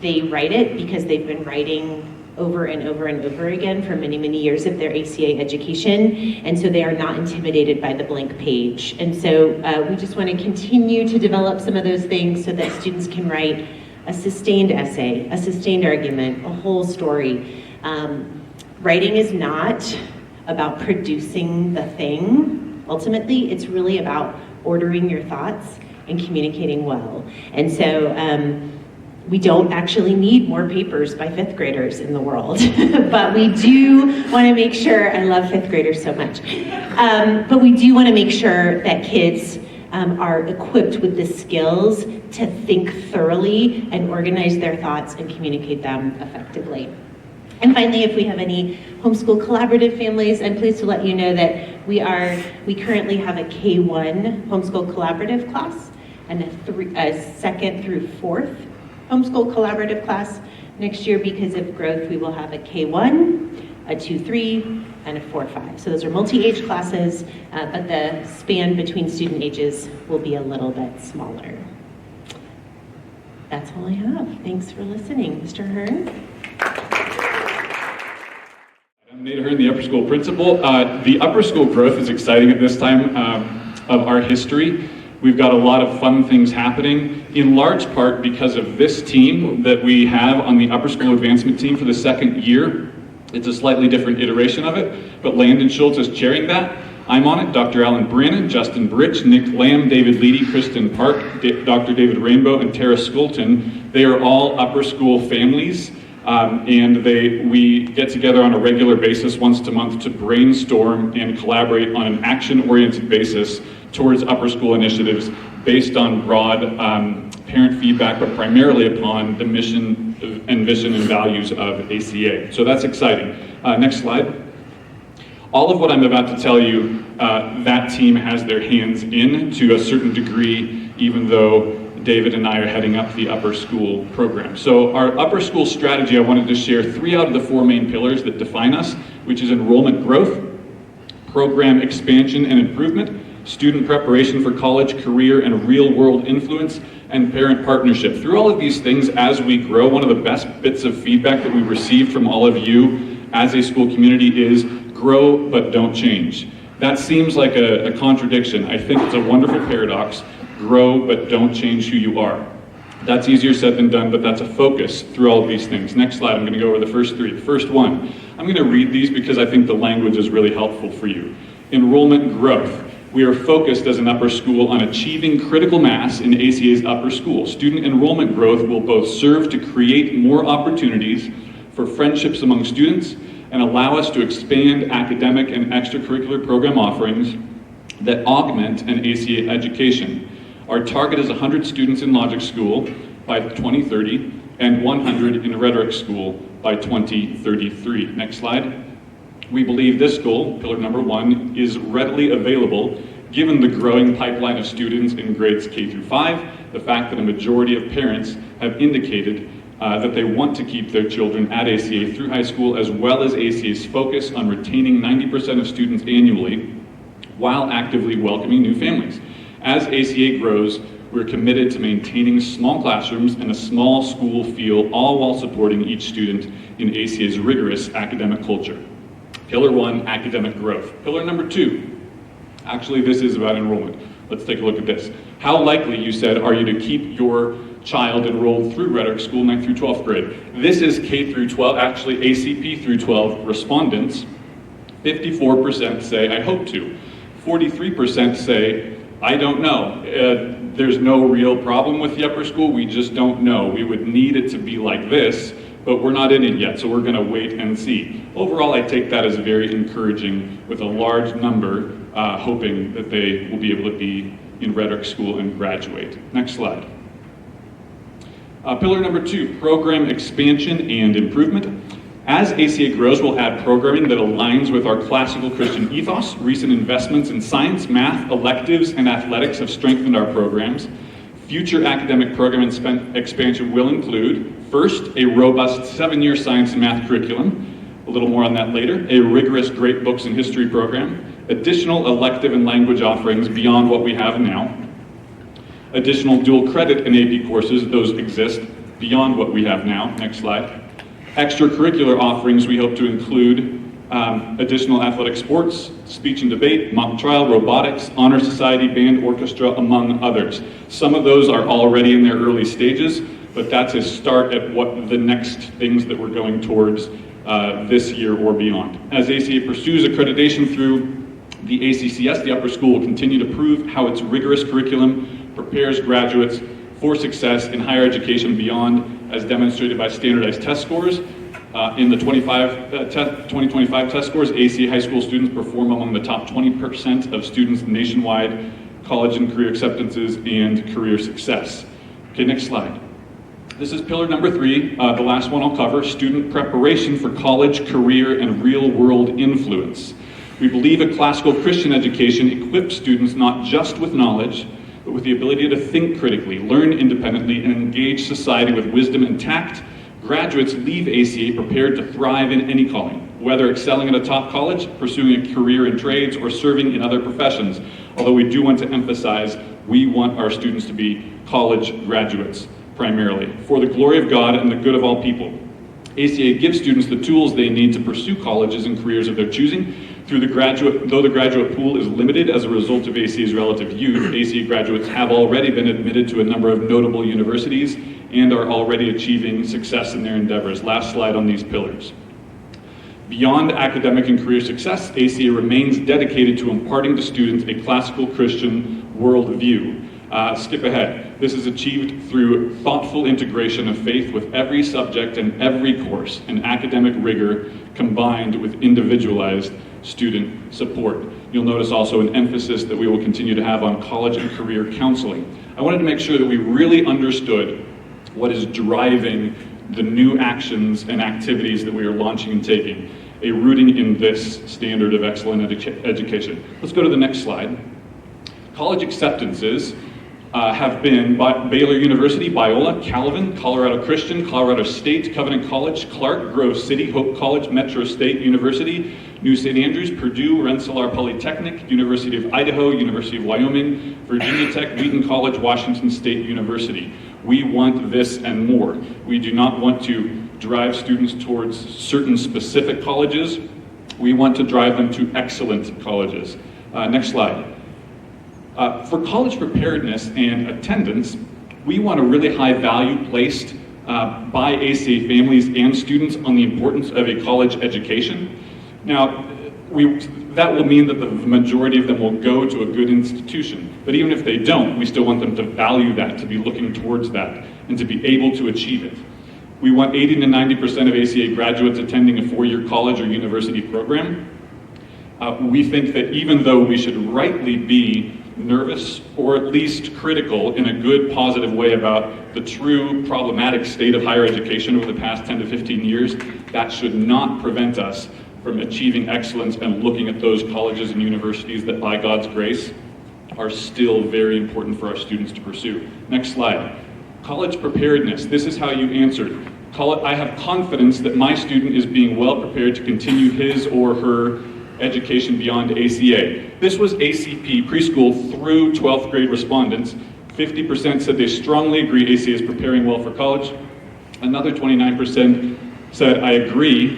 they write it because they've been writing over and over and over again for many, many years of their ACA education, and so they are not intimidated by the blank page. And so we just want to continue to develop some of those things so that students can write a sustained essay, a sustained argument, a whole story. Writing is not about producing the thing. Ultimately, it's really about ordering your thoughts and communicating well. And so we don't actually need more papers by 5th graders in the world, but we do want to make sure, I love 5th graders so much, but we do want to make sure that kids are equipped with the skills to think thoroughly and organize their thoughts and communicate them effectively. And finally, if we have any homeschool collaborative families, I'm pleased to let you know that we currently have a K-1 homeschool collaborative class and a second through fourth homeschool collaborative class. Next year, because of growth, we will have a K-1, a 2-3, and a 4-5. So those are multi-age classes, but the span between student ages will be a little bit smaller. That's all I have. Thanks for listening. Mr. Hearn? I'm Nate Hearn, the upper school principal. The upper school growth is exciting at this time of our history. We've got a lot of fun things happening, in large part because of this team that we have on the upper school advancement team for the second year. It's a slightly different iteration of it, but Landon Schultz is chairing that. I'm on it, Dr. Alan Brannon, Justin Britch, Nick Lamb, David Leedy, Kristen Park, Dr. David Rainbow, and Tara Skulton. They are all upper school families, and we get together on a regular basis once a month to brainstorm and collaborate on an action-oriented basis towards upper school initiatives based on broad parent feedback, but primarily upon the mission and vision and values of ACA. So that's exciting. Next slide. All of what I'm about to tell you, that team has their hands in to a certain degree, even though David and I are heading up the upper school program. So our upper school strategy, I wanted to share 3 out of the 4 main pillars that define us, which is enrollment growth, program expansion and improvement, student preparation for college, career, and real-world influence, and parent partnership. Through all of these things, as we grow, one of the best bits of feedback that we received from all of you as a school community is grow but don't change. That seems like a contradiction. I think it's a wonderful paradox. Grow but don't change who you are. That's easier said than done, but that's a focus through all of these things. Next slide, I'm going to go over the first 3. The first one, I'm going to read these because I think the language is really helpful for you. Enrollment growth. We are focused as an upper school on achieving critical mass in ACA's upper school. Student enrollment growth will both serve to create more opportunities for friendships among students and allow us to expand academic and extracurricular program offerings that augment an ACA education. Our target is 100 students in Logic School by 2030 and 100 in Rhetoric School by 2033. Next slide. We believe this goal, pillar number 1, is readily available given the growing pipeline of students in grades K through 5, the fact that a majority of parents have indicated that they want to keep their children at ACA through high school, as well as ACA's focus on retaining 90% of students annually while actively welcoming new families. As ACA grows, we're committed to maintaining small classrooms and a small school feel, all while supporting each student in ACA's rigorous academic culture. Pillar 1, academic growth. Pillar number 2, actually this is about enrollment. Let's take a look at this. How likely, you said, are you to keep your child enrolled through Rhetoric School 9th through 12th grade? This is K through 12, actually ACP through 12 respondents. 54% say, I hope to. 43% say, I don't know. There's no real problem with the upper school, we just don't know. We would need it to be like this, but we're not in it yet, so we're gonna wait and see. Overall, I take that as very encouraging, with a large number hoping that they will be able to be in Rhetoric School and graduate. Next slide. Pillar number 2, program expansion and improvement. As ACA grows, we'll add programming that aligns with our classical Christian ethos. Recent investments in science, math, electives, and athletics have strengthened our programs. Future academic program expansion will include, first, a robust 7-year science and math curriculum, a little more on that later, a rigorous Great Books and History program, additional elective and language offerings beyond what we have now, additional dual credit and AP courses, those exist beyond what we have now. Next slide. Extracurricular offerings we hope to include additional athletic sports, speech and debate, mock trial, robotics, honor society, band, orchestra, among others. Some of those are already in their early stages, but that's a start at what the next things that we're going towards this year or beyond. As ACA pursues accreditation through the ACCS, the upper school will continue to prove how its rigorous curriculum prepares graduates for success in higher education beyond, as demonstrated by standardized test scores. In the 2025 test scores, ACA high school students perform among the top 20% of students nationwide, college and career acceptances, and career success. Okay, next slide. This is pillar number 3, the last one I'll cover, student preparation for college, career, and real-world influence. We believe a classical Christian education equips students not just with knowledge, but with the ability to think critically, learn independently, and engage society with wisdom and tact. Graduates leave ACA prepared to thrive in any calling, whether excelling at a top college, pursuing a career in trades, or serving in other professions. Although we do want to emphasize, we want our students to be college graduates primarily, for the glory of God and the good of all people. ACA gives students the tools they need to pursue colleges and careers of their choosing. Though the graduate pool is limited as a result of ACA's relative youth, ACA graduates have already been admitted to a number of notable universities and are already achieving success in their endeavors. Last slide on these pillars. Beyond academic and career success, ACA remains dedicated to imparting to students a classical Christian worldview. Skip ahead. This is achieved through thoughtful integration of faith with every subject and every course, and academic rigor combined with individualized student support. You'll notice also an emphasis that we will continue to have on college and career counseling. I wanted to make sure that we really understood what is driving the new actions and activities that we are launching and taking, a rooting in this standard of excellent education. Let's go to the next slide. College acceptances have been Baylor University, Biola, Calvin, Colorado Christian, Colorado State, Covenant College, Clark, Grove City, Hope College, Metro State University, New St. Andrews, Purdue, Rensselaer Polytechnic, University of Idaho, University of Wyoming, Virginia Tech, Wheaton College, Washington State University. We want this and more. We do not want to drive students towards certain specific colleges. We want to drive them to excellent colleges. Next slide. For college preparedness and attendance, we want a really high value placed by ACA families and students on the importance of a college education. Now, that will mean that the majority of them will go to a good institution, but even if they don't, we still want them to value that, to be looking towards that, and to be able to achieve it. We want 80 to 90% of ACA graduates attending a 4-year college or university program. We think that even though we should rightly be nervous or at least critical in a good, positive way about the true problematic state of higher education over the past 10 to 15 years, that should not prevent us from achieving excellence and looking at those colleges and universities that, by God's grace, are still very important for our students to pursue. Next slide. College preparedness. This is how you answered. I have confidence that my student is being well prepared to continue his or her education beyond ACA. This was ACP, preschool through 12th grade respondents. 50% said they strongly agree ACA is preparing well for college. Another 29% said I agree,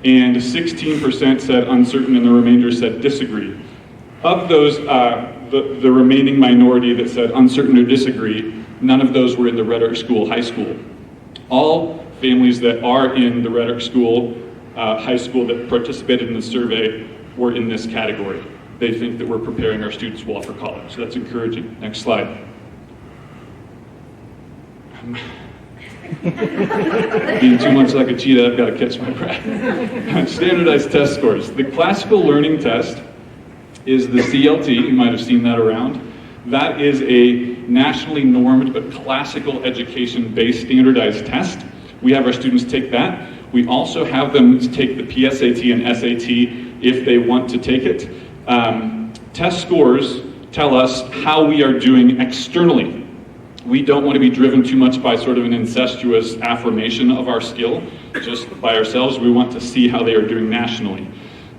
and 16% said uncertain, and the remainder said disagree. Of those, the remaining minority that said uncertain or disagree, none of those were in the Rhetoric School High School. All families that are in the Rhetoric School High School that participated in the survey were in this category. They think that we're preparing our students well for college. So that's encouraging. Next slide. Being 2 months like a cheetah, I've got to catch my breath. Standardized test scores. The classical learning test is the CLT. You might have seen that around. That is a nationally normed but classical education-based standardized test. We have our students take that. We also have them take the PSAT and SAT if they want to take it. Test scores tell us how we are doing externally. We don't want to be driven too much by sort of an incestuous affirmation of our skill just by ourselves. We want to see how they are doing nationally.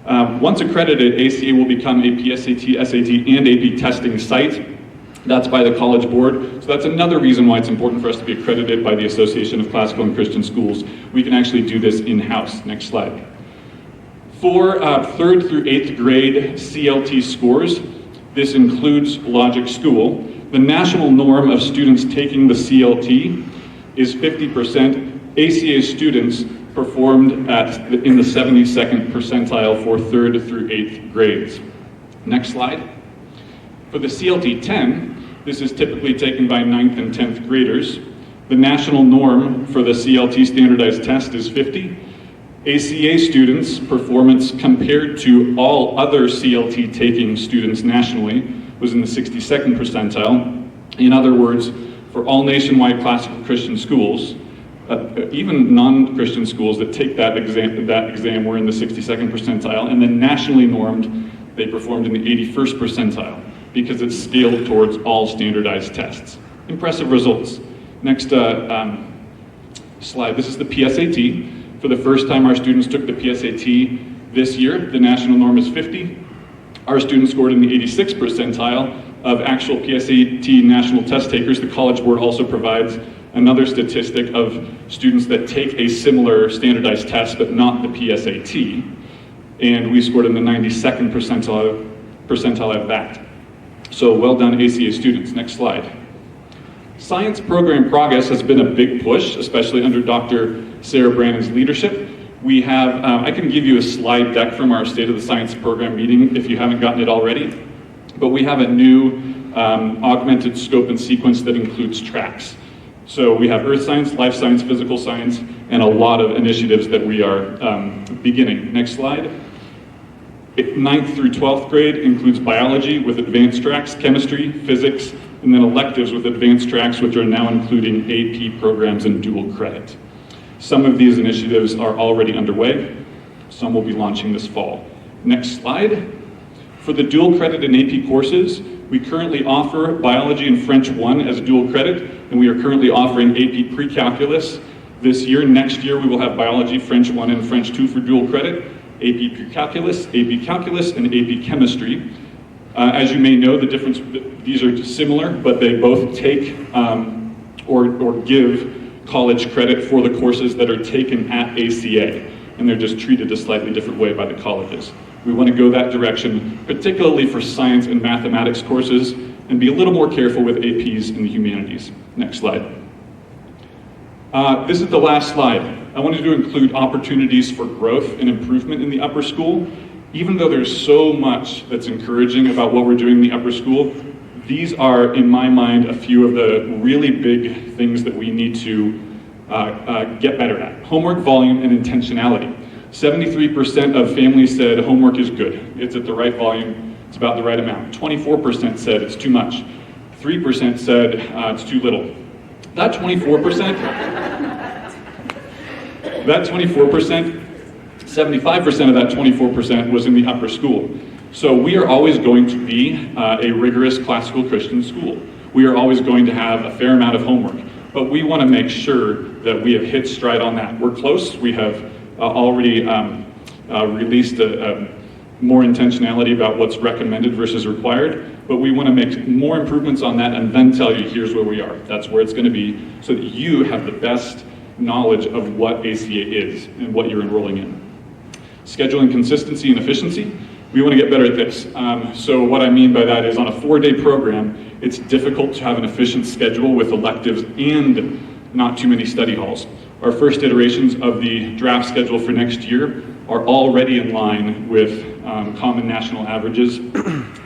Once accredited, ACA will become a PSAT, SAT, and AP testing site. That's by the College Board. So that's another reason why it's important for us to be accredited by the Association of Classical and Christian Schools. We can actually do this in-house. Next slide. For 3rd through 8th grade CLT scores, this includes Logic School. The national norm of students taking the CLT is 50%. ACA students performed in the 72nd percentile for 3rd through 8th grades. Next slide. For the CLT 10, this is typically taken by 9th and 10th graders. The national norm for the CLT standardized test is 50. ACA students' performance compared to all other CLT taking students nationally was in the 62nd percentile. In other words, for all nationwide classical Christian schools, even non-Christian schools that take that exam were in the 62nd percentile, and then nationally normed, they performed in the 81st percentile because it's scaled towards all standardized tests. Impressive results. Next slide. This is the PSAT. For the first time, our students took the PSAT this year. The national norm is 50. Our students scored in the 86th percentile of actual PSAT national test takers. The College Board also provides another statistic of students that take a similar standardized test but not the PSAT, and we scored in the 92nd percentile of that. So well done, ACA students. Next slide. Science program progress has been a big push, especially under Dr. Sarah Brannon's leadership. We have, I can give you a slide deck from our State of the Science program meeting if you haven't gotten it already, but we have a new augmented scope and sequence that includes tracks. So we have earth science, life science, physical science, and a lot of initiatives that we are beginning. Next slide. 9th through 12th grade includes biology with advanced tracks, chemistry, physics, and then electives with advanced tracks, which are now including AP programs and dual credit. Some of these initiatives are already underway. Some will be launching this fall. Next slide. For the dual credit and AP courses, we currently offer biology and French 1 as dual credit, and we are currently offering AP pre-calculus this year. Next year, we will have biology, French 1, and French 2 for dual credit, AP pre-calculus, AP calculus, and AP chemistry. As you may know, the difference, these are similar, but they both take or give college credit for the courses that are taken at ACA, and they're just treated a slightly different way by the colleges. We want to go that direction, particularly for science and mathematics courses, and be a little more careful with APs and the humanities. Next slide. This is the last slide. I wanted to include opportunities for growth and improvement in the upper school. Even though there's so much that's encouraging about what we're doing in the upper school, these are, in my mind, a few of the really big things that we need to get better at. Homework volume and intentionality. 73% of families said homework is good. It's at the right volume, it's about the right amount. 24% said it's too much. 3% said it's too little. That 24%, 75% of that 24% was in the upper school. So we are always going to be a rigorous classical Christian school. We are always going to have a fair amount of homework, but we want to make sure that we have hit stride on that. We're close. We have already released more intentionality about what's recommended versus required, but we want to make more improvements on that and then tell you here's where we are. That's where it's going to be, so that you have the best knowledge of what ACA is and what you're enrolling in. Scheduling consistency and efficiency. We want to get better at this. So what I mean by that is on a 4-day program, it's difficult to have an efficient schedule with electives and not too many study halls. Our first iterations of the draft schedule for next year are already in line with common national averages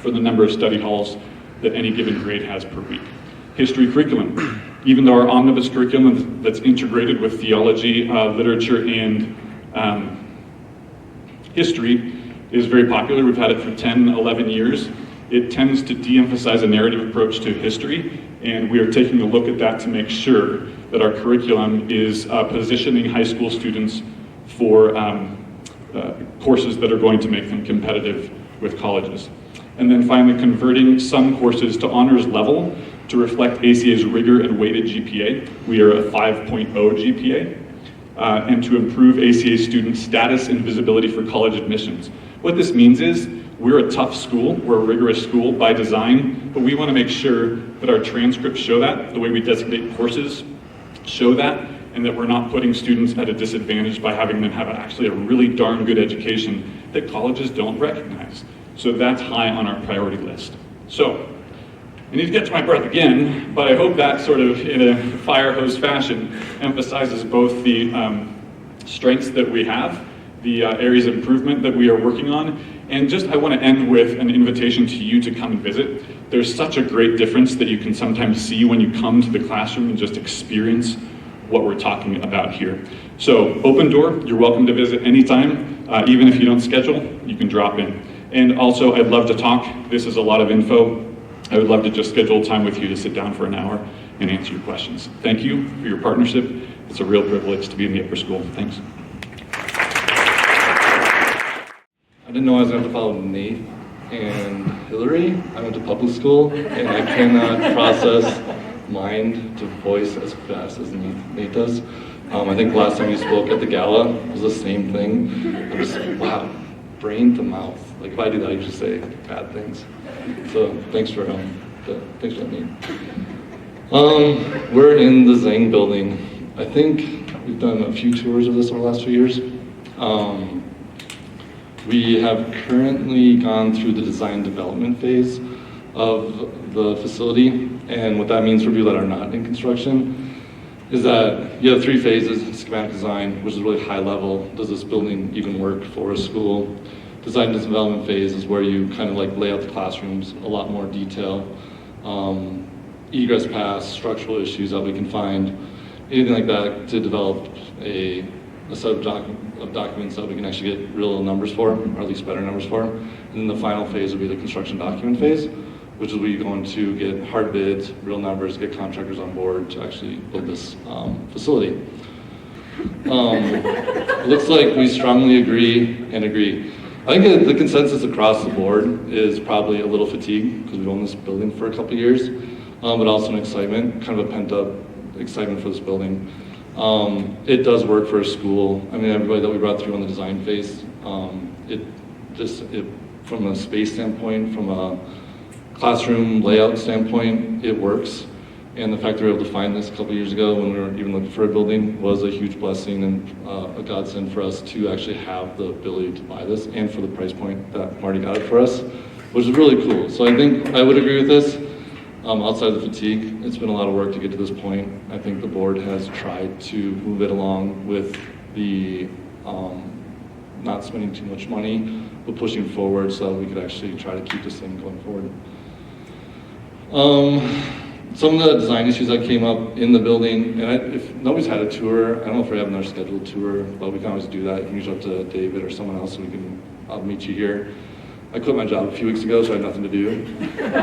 for the number of study halls that any given grade has per week. History curriculum. Even though our omnibus curriculum that's integrated with theology, literature, and history is very popular. We've had it for 10, 11 years. It tends to de-emphasize a narrative approach to history, and we are taking a look at that to make sure that our curriculum is positioning high school students for courses that are going to make them competitive with colleges. And then finally, converting some courses to honors level to reflect ACA's rigor and weighted GPA. We are a 5.0 GPA, and to improve ACA student status and visibility for college admissions. What this means is we're a tough school, we're a rigorous school by design, but we want to make sure that our transcripts show that, the way we designate courses show that, and that we're not putting students at a disadvantage by having them have actually a really darn good education that colleges don't recognize. So that's high on our priority list. So, I need to get to my breath again, but I hope that sort of, in a fire hose fashion, emphasizes both the strengths that we have, the areas of improvement that we are working on, and just I want to end with an invitation to you to come and visit. There's such a great difference that you can sometimes see when you come to the classroom and just experience what we're talking about here. So, open door, you're welcome to visit anytime, even if you don't schedule, you can drop in. And also, I'd love to talk. This is a lot of info. I would love to just schedule time with you to sit down for an hour and answer your questions. Thank you for your partnership. It's a real privilege to be in the upper school. Thanks. I didn't know I was going to have to follow Nate and Hillary. I went to public school, and I cannot process mind to voice as fast as Nate does. I think last time you spoke at the gala was the same thing. I was wow, brain to mouth. Like if I do that, I usually say bad things. So thanks for that, Nate. We're in the Zhang building. I think we've done a few tours of this over the last few years. We have currently gone through the design development phase of the facility, and what that means for people that are not in construction is that you have 3 phases: schematic design, which is really high level. Does this building even work for a school? Design and development phase is where you kind of like lay out the classrooms, a lot more detail, egress paths, structural issues that we can find, anything like that to develop a set of documents that we can actually get real numbers for, or at least better numbers for. And then the final phase would be the construction document phase, which is where you're going to get hard bids, real numbers, get contractors on board to actually build this facility. It looks like we strongly agree and agree. I think the consensus across the board is probably a little fatigue because we've owned this building for a couple of years, but also an excitement, kind of a pent-up excitement for this building. It does work for a school. I mean, everybody that we brought through on the design phase, from a space standpoint, from a classroom layout standpoint, it works. And the fact that we were able to find this a couple of years ago when we were even looking for a building was a huge blessing and a godsend for us to actually have the ability to buy this and for the price point that Marty got it for us, which is really cool. So I think I would agree with this. Outside of the fatigue, it's been a lot of work to get to this point. I think the board has tried to move it along with the not spending too much money, but pushing forward so that we could actually try to keep this thing going forward. Some of the design issues that came up in the building, and if nobody's had a tour, I don't know if we have another scheduled tour, but we can always do that. You can reach out to David or someone else and I'll meet you here. I quit my job a few weeks ago, so I had nothing to do.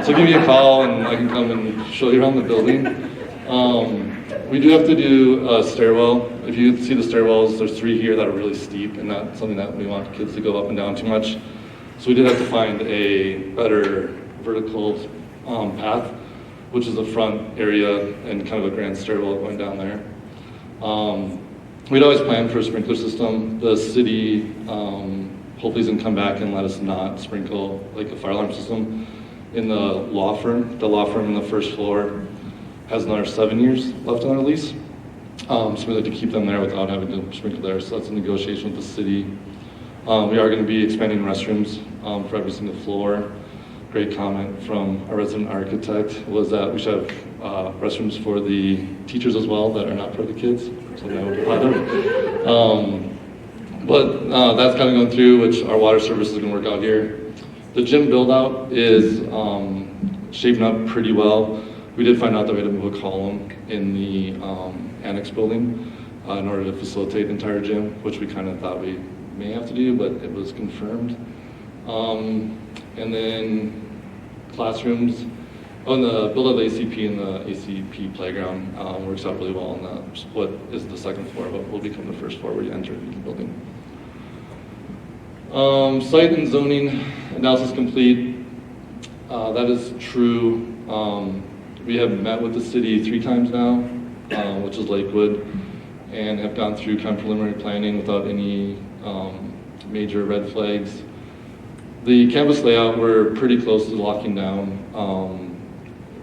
So give me a call and I can come and show you around the building. We do have to do a stairwell. If you see the stairwells, there's 3 here that are really steep and not something that we want kids to go up and down too much. So we did have to find a better vertical path, which is the front area and kind of a grand stairwell going down there. We'd always planned for a sprinkler system. The city hopefully is gonna come back and let us not sprinkle like a fire alarm system in the law firm. The law firm on the first floor has another 7 years left on their lease. So we'd like to keep them there without having to sprinkle there. So that's a negotiation with the city. We are gonna be expanding restrooms for every single floor. Great comment from our resident architect was that we should have restrooms for the teachers as well that are not for the kids. Something I would be proud of. But that's kind of going through, which our water service is going to work out here. The gym build out is shaping up pretty well. We did find out that we had to move a column in the annex building in order to facilitate the entire gym, which we kind of thought we may have to do, but it was confirmed. And then classrooms. On the build of the ACP and the ACP playground works out really well on what is the second floor, but will become the first floor where you enter the building. Site and zoning analysis complete. That is true. We have met with the city 3 times now, which is Lakewood, and have gone through kind of preliminary planning without any major red flags. The campus layout, we're pretty close to locking down.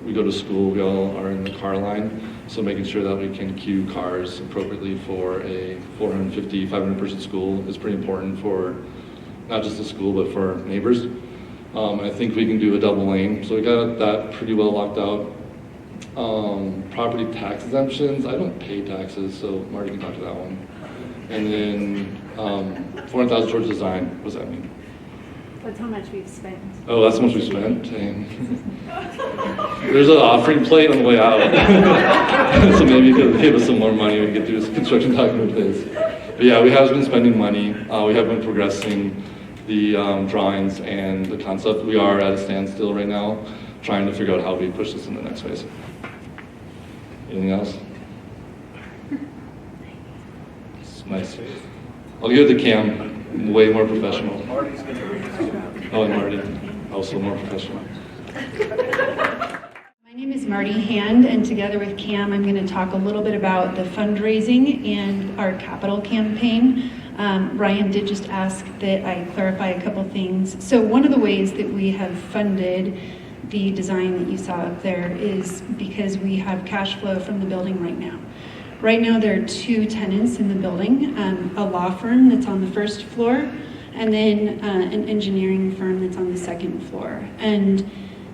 We go to school, we all are in the car line, so making sure that we can queue cars appropriately for a 450, 500 person school is pretty important for not just the school, but for our neighbors. I think we can do a double lane, so we got that pretty well locked out. Property tax exemptions, I don't pay taxes, so Marty can talk to that one. And then 400,000 towards design, what does that mean? That's how much we've spent. Oh, that's how much we spent? Dang. There's an offering plate on the way out. So maybe you could give us some more money when we get through this construction document phase. But yeah, we have been spending money. We have been progressing the drawings and the concept. We are at a standstill right now, trying to figure out how we push this in the next phase. Anything else? It's nice. I'll give it to Cam, way more professional. Oh, and Marty, also more professional. My name is Marty Hand, and together with Cam, I'm going to talk a little bit about the fundraising and our capital campaign. Ryan did just ask that I clarify a couple things. So one of the ways that we have funded the design that you saw up there is because we have cash flow from the building right now. Right now there are two tenants in the building, a law firm that's on the first floor, and then an engineering firm that's on the second floor. And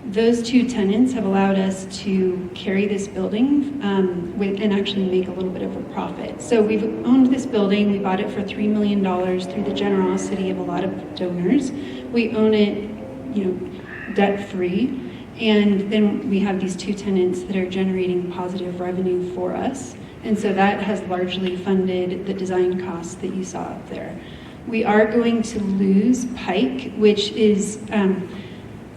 those two tenants have allowed us to carry this building and actually make a little bit of a profit. So we've owned this building. We bought it for $3 million through the generosity of a lot of donors. We own it, debt-free. And then we have these two tenants that are generating positive revenue for us. And so that has largely funded the design costs that you saw up there. We are going to lose Pike, which is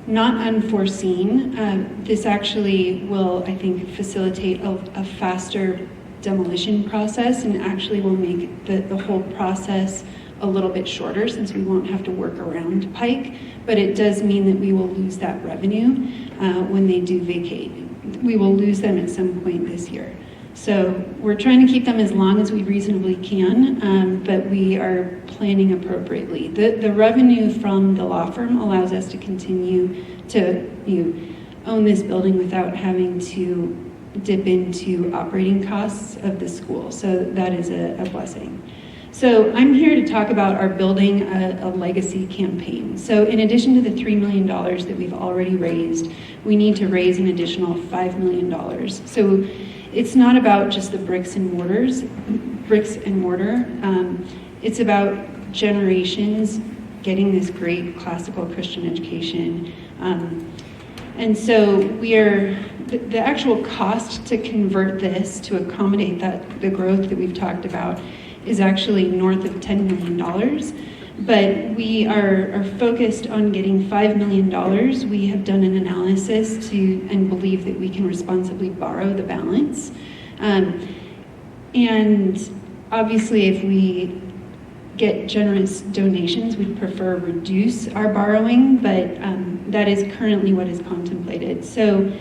not unforeseen. This actually will, I think, facilitate a faster demolition process and actually will make the whole process a little bit shorter since we won't have to work around Pike. But it does mean that we will lose that revenue when they do vacate. We will lose them at some point this year. So we're trying to keep them as long as we reasonably can, but we are planning appropriately. The revenue from the law firm allows us to continue to own this building without having to dip into operating costs of the school. So that is a blessing. So I'm here to talk about our Building a Legacy campaign. So in addition to the $3 million that we've already raised, we need to raise an additional $5 million. So it's not about just the bricks and mortar. It's about generations getting this great classical Christian education. And so the actual cost to convert this to accommodate the growth that we've talked about is actually north of $10 million. But we are focused on getting $5 million. We have done an analysis and believe that we can responsibly borrow the balance. And obviously, if we get generous donations, we'd prefer reduce our borrowing, but that is currently what is contemplated. So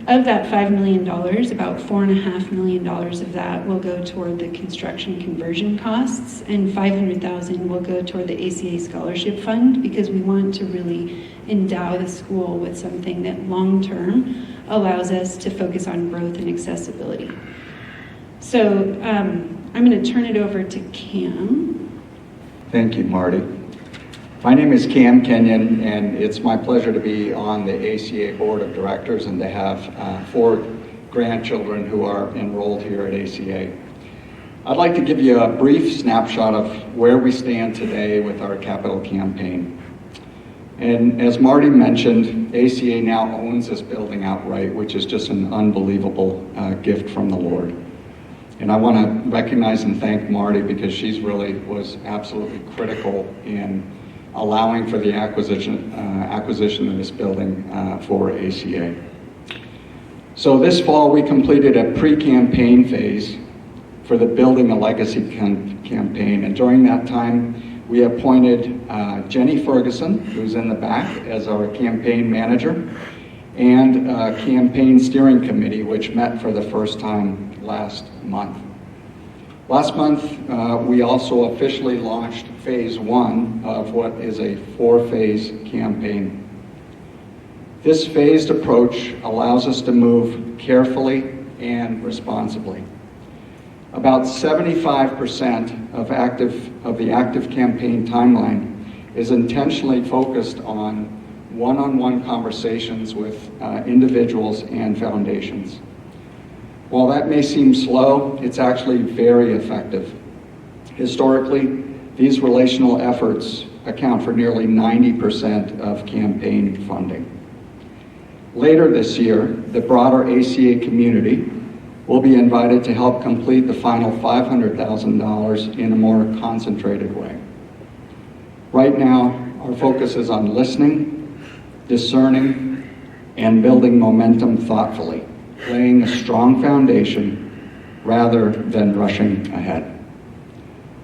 of that $5 million, about $4.5 million of that will go toward the construction conversion costs, and $500,000 will go toward the ACA Scholarship Fund, because we want to really endow the school with something that long-term allows us to focus on growth and accessibility. So I'm going to turn it over to Cam. Thank you, Marty. My name is Cam Kenyon, and it's my pleasure to be on the ACA Board of Directors and to have 4 grandchildren who are enrolled here at ACA. I'd like to give you a brief snapshot of where we stand today with our capital campaign. And as Marty mentioned, ACA now owns this building outright, which is just an unbelievable gift from the Lord. And I want to recognize and thank Marty, because she's really was absolutely critical in allowing for the acquisition of this building for ACA. So this fall we completed a pre-campaign phase for the Building a Legacy campaign, and during that time we appointed Jenny Ferguson, who's in the back, as our campaign manager, and a campaign steering committee which met for the first time last month. Last month, we also officially launched phase 1 of what is a 4-phase campaign. This phased approach allows us to move carefully and responsibly. About 75% of the active campaign timeline is intentionally focused on one-on-one conversations with individuals and foundations. While that may seem slow, it's actually very effective. Historically, these relational efforts account for nearly 90% of campaign funding. Later this year, the broader ACA community will be invited to help complete the final $500,000 in a more concentrated way. Right now, our focus is on listening, discerning, and building momentum thoughtfully. laying a strong foundation rather than rushing ahead.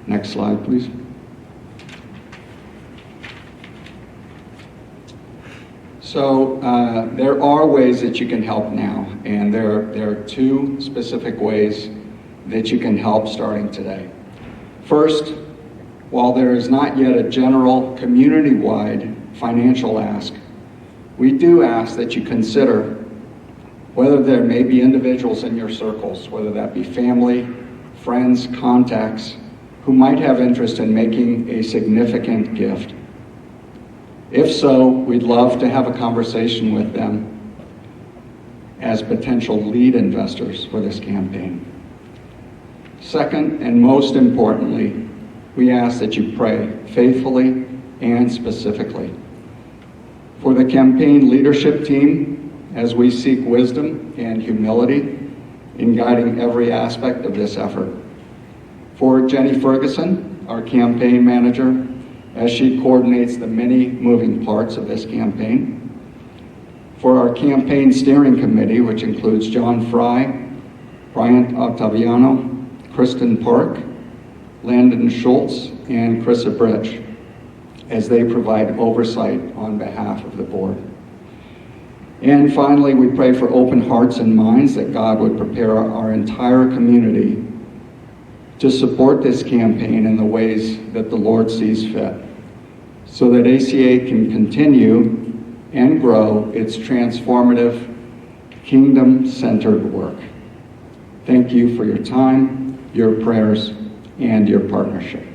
Next slide, please. So there are ways that you can help now, and there are two specific ways that you can help starting today. First, while there is not yet a general community-wide financial ask, we do ask that you consider whether there may be individuals in your circles, whether that be family, friends, contacts, who might have interest in making a significant gift. If so, we'd love to have a conversation with them as potential lead investors for this campaign. Second, and most importantly, we ask that you pray faithfully and specifically for the campaign leadership team as we seek wisdom and humility in guiding every aspect of this effort. For Jenny Ferguson, our campaign manager, as she coordinates the many moving parts of this campaign. For our campaign steering committee, which includes John Fry, Bryant Octaviano, Kristen Park, Landon Schultz, and Chrissa Bridge, as they provide oversight on behalf of the board. And finally, we pray for open hearts and minds that God would prepare our entire community to support this campaign in the ways that the Lord sees fit, so that ACA can continue and grow its transformative, kingdom-centered work. Thank you for your time, your prayers, and your partnership.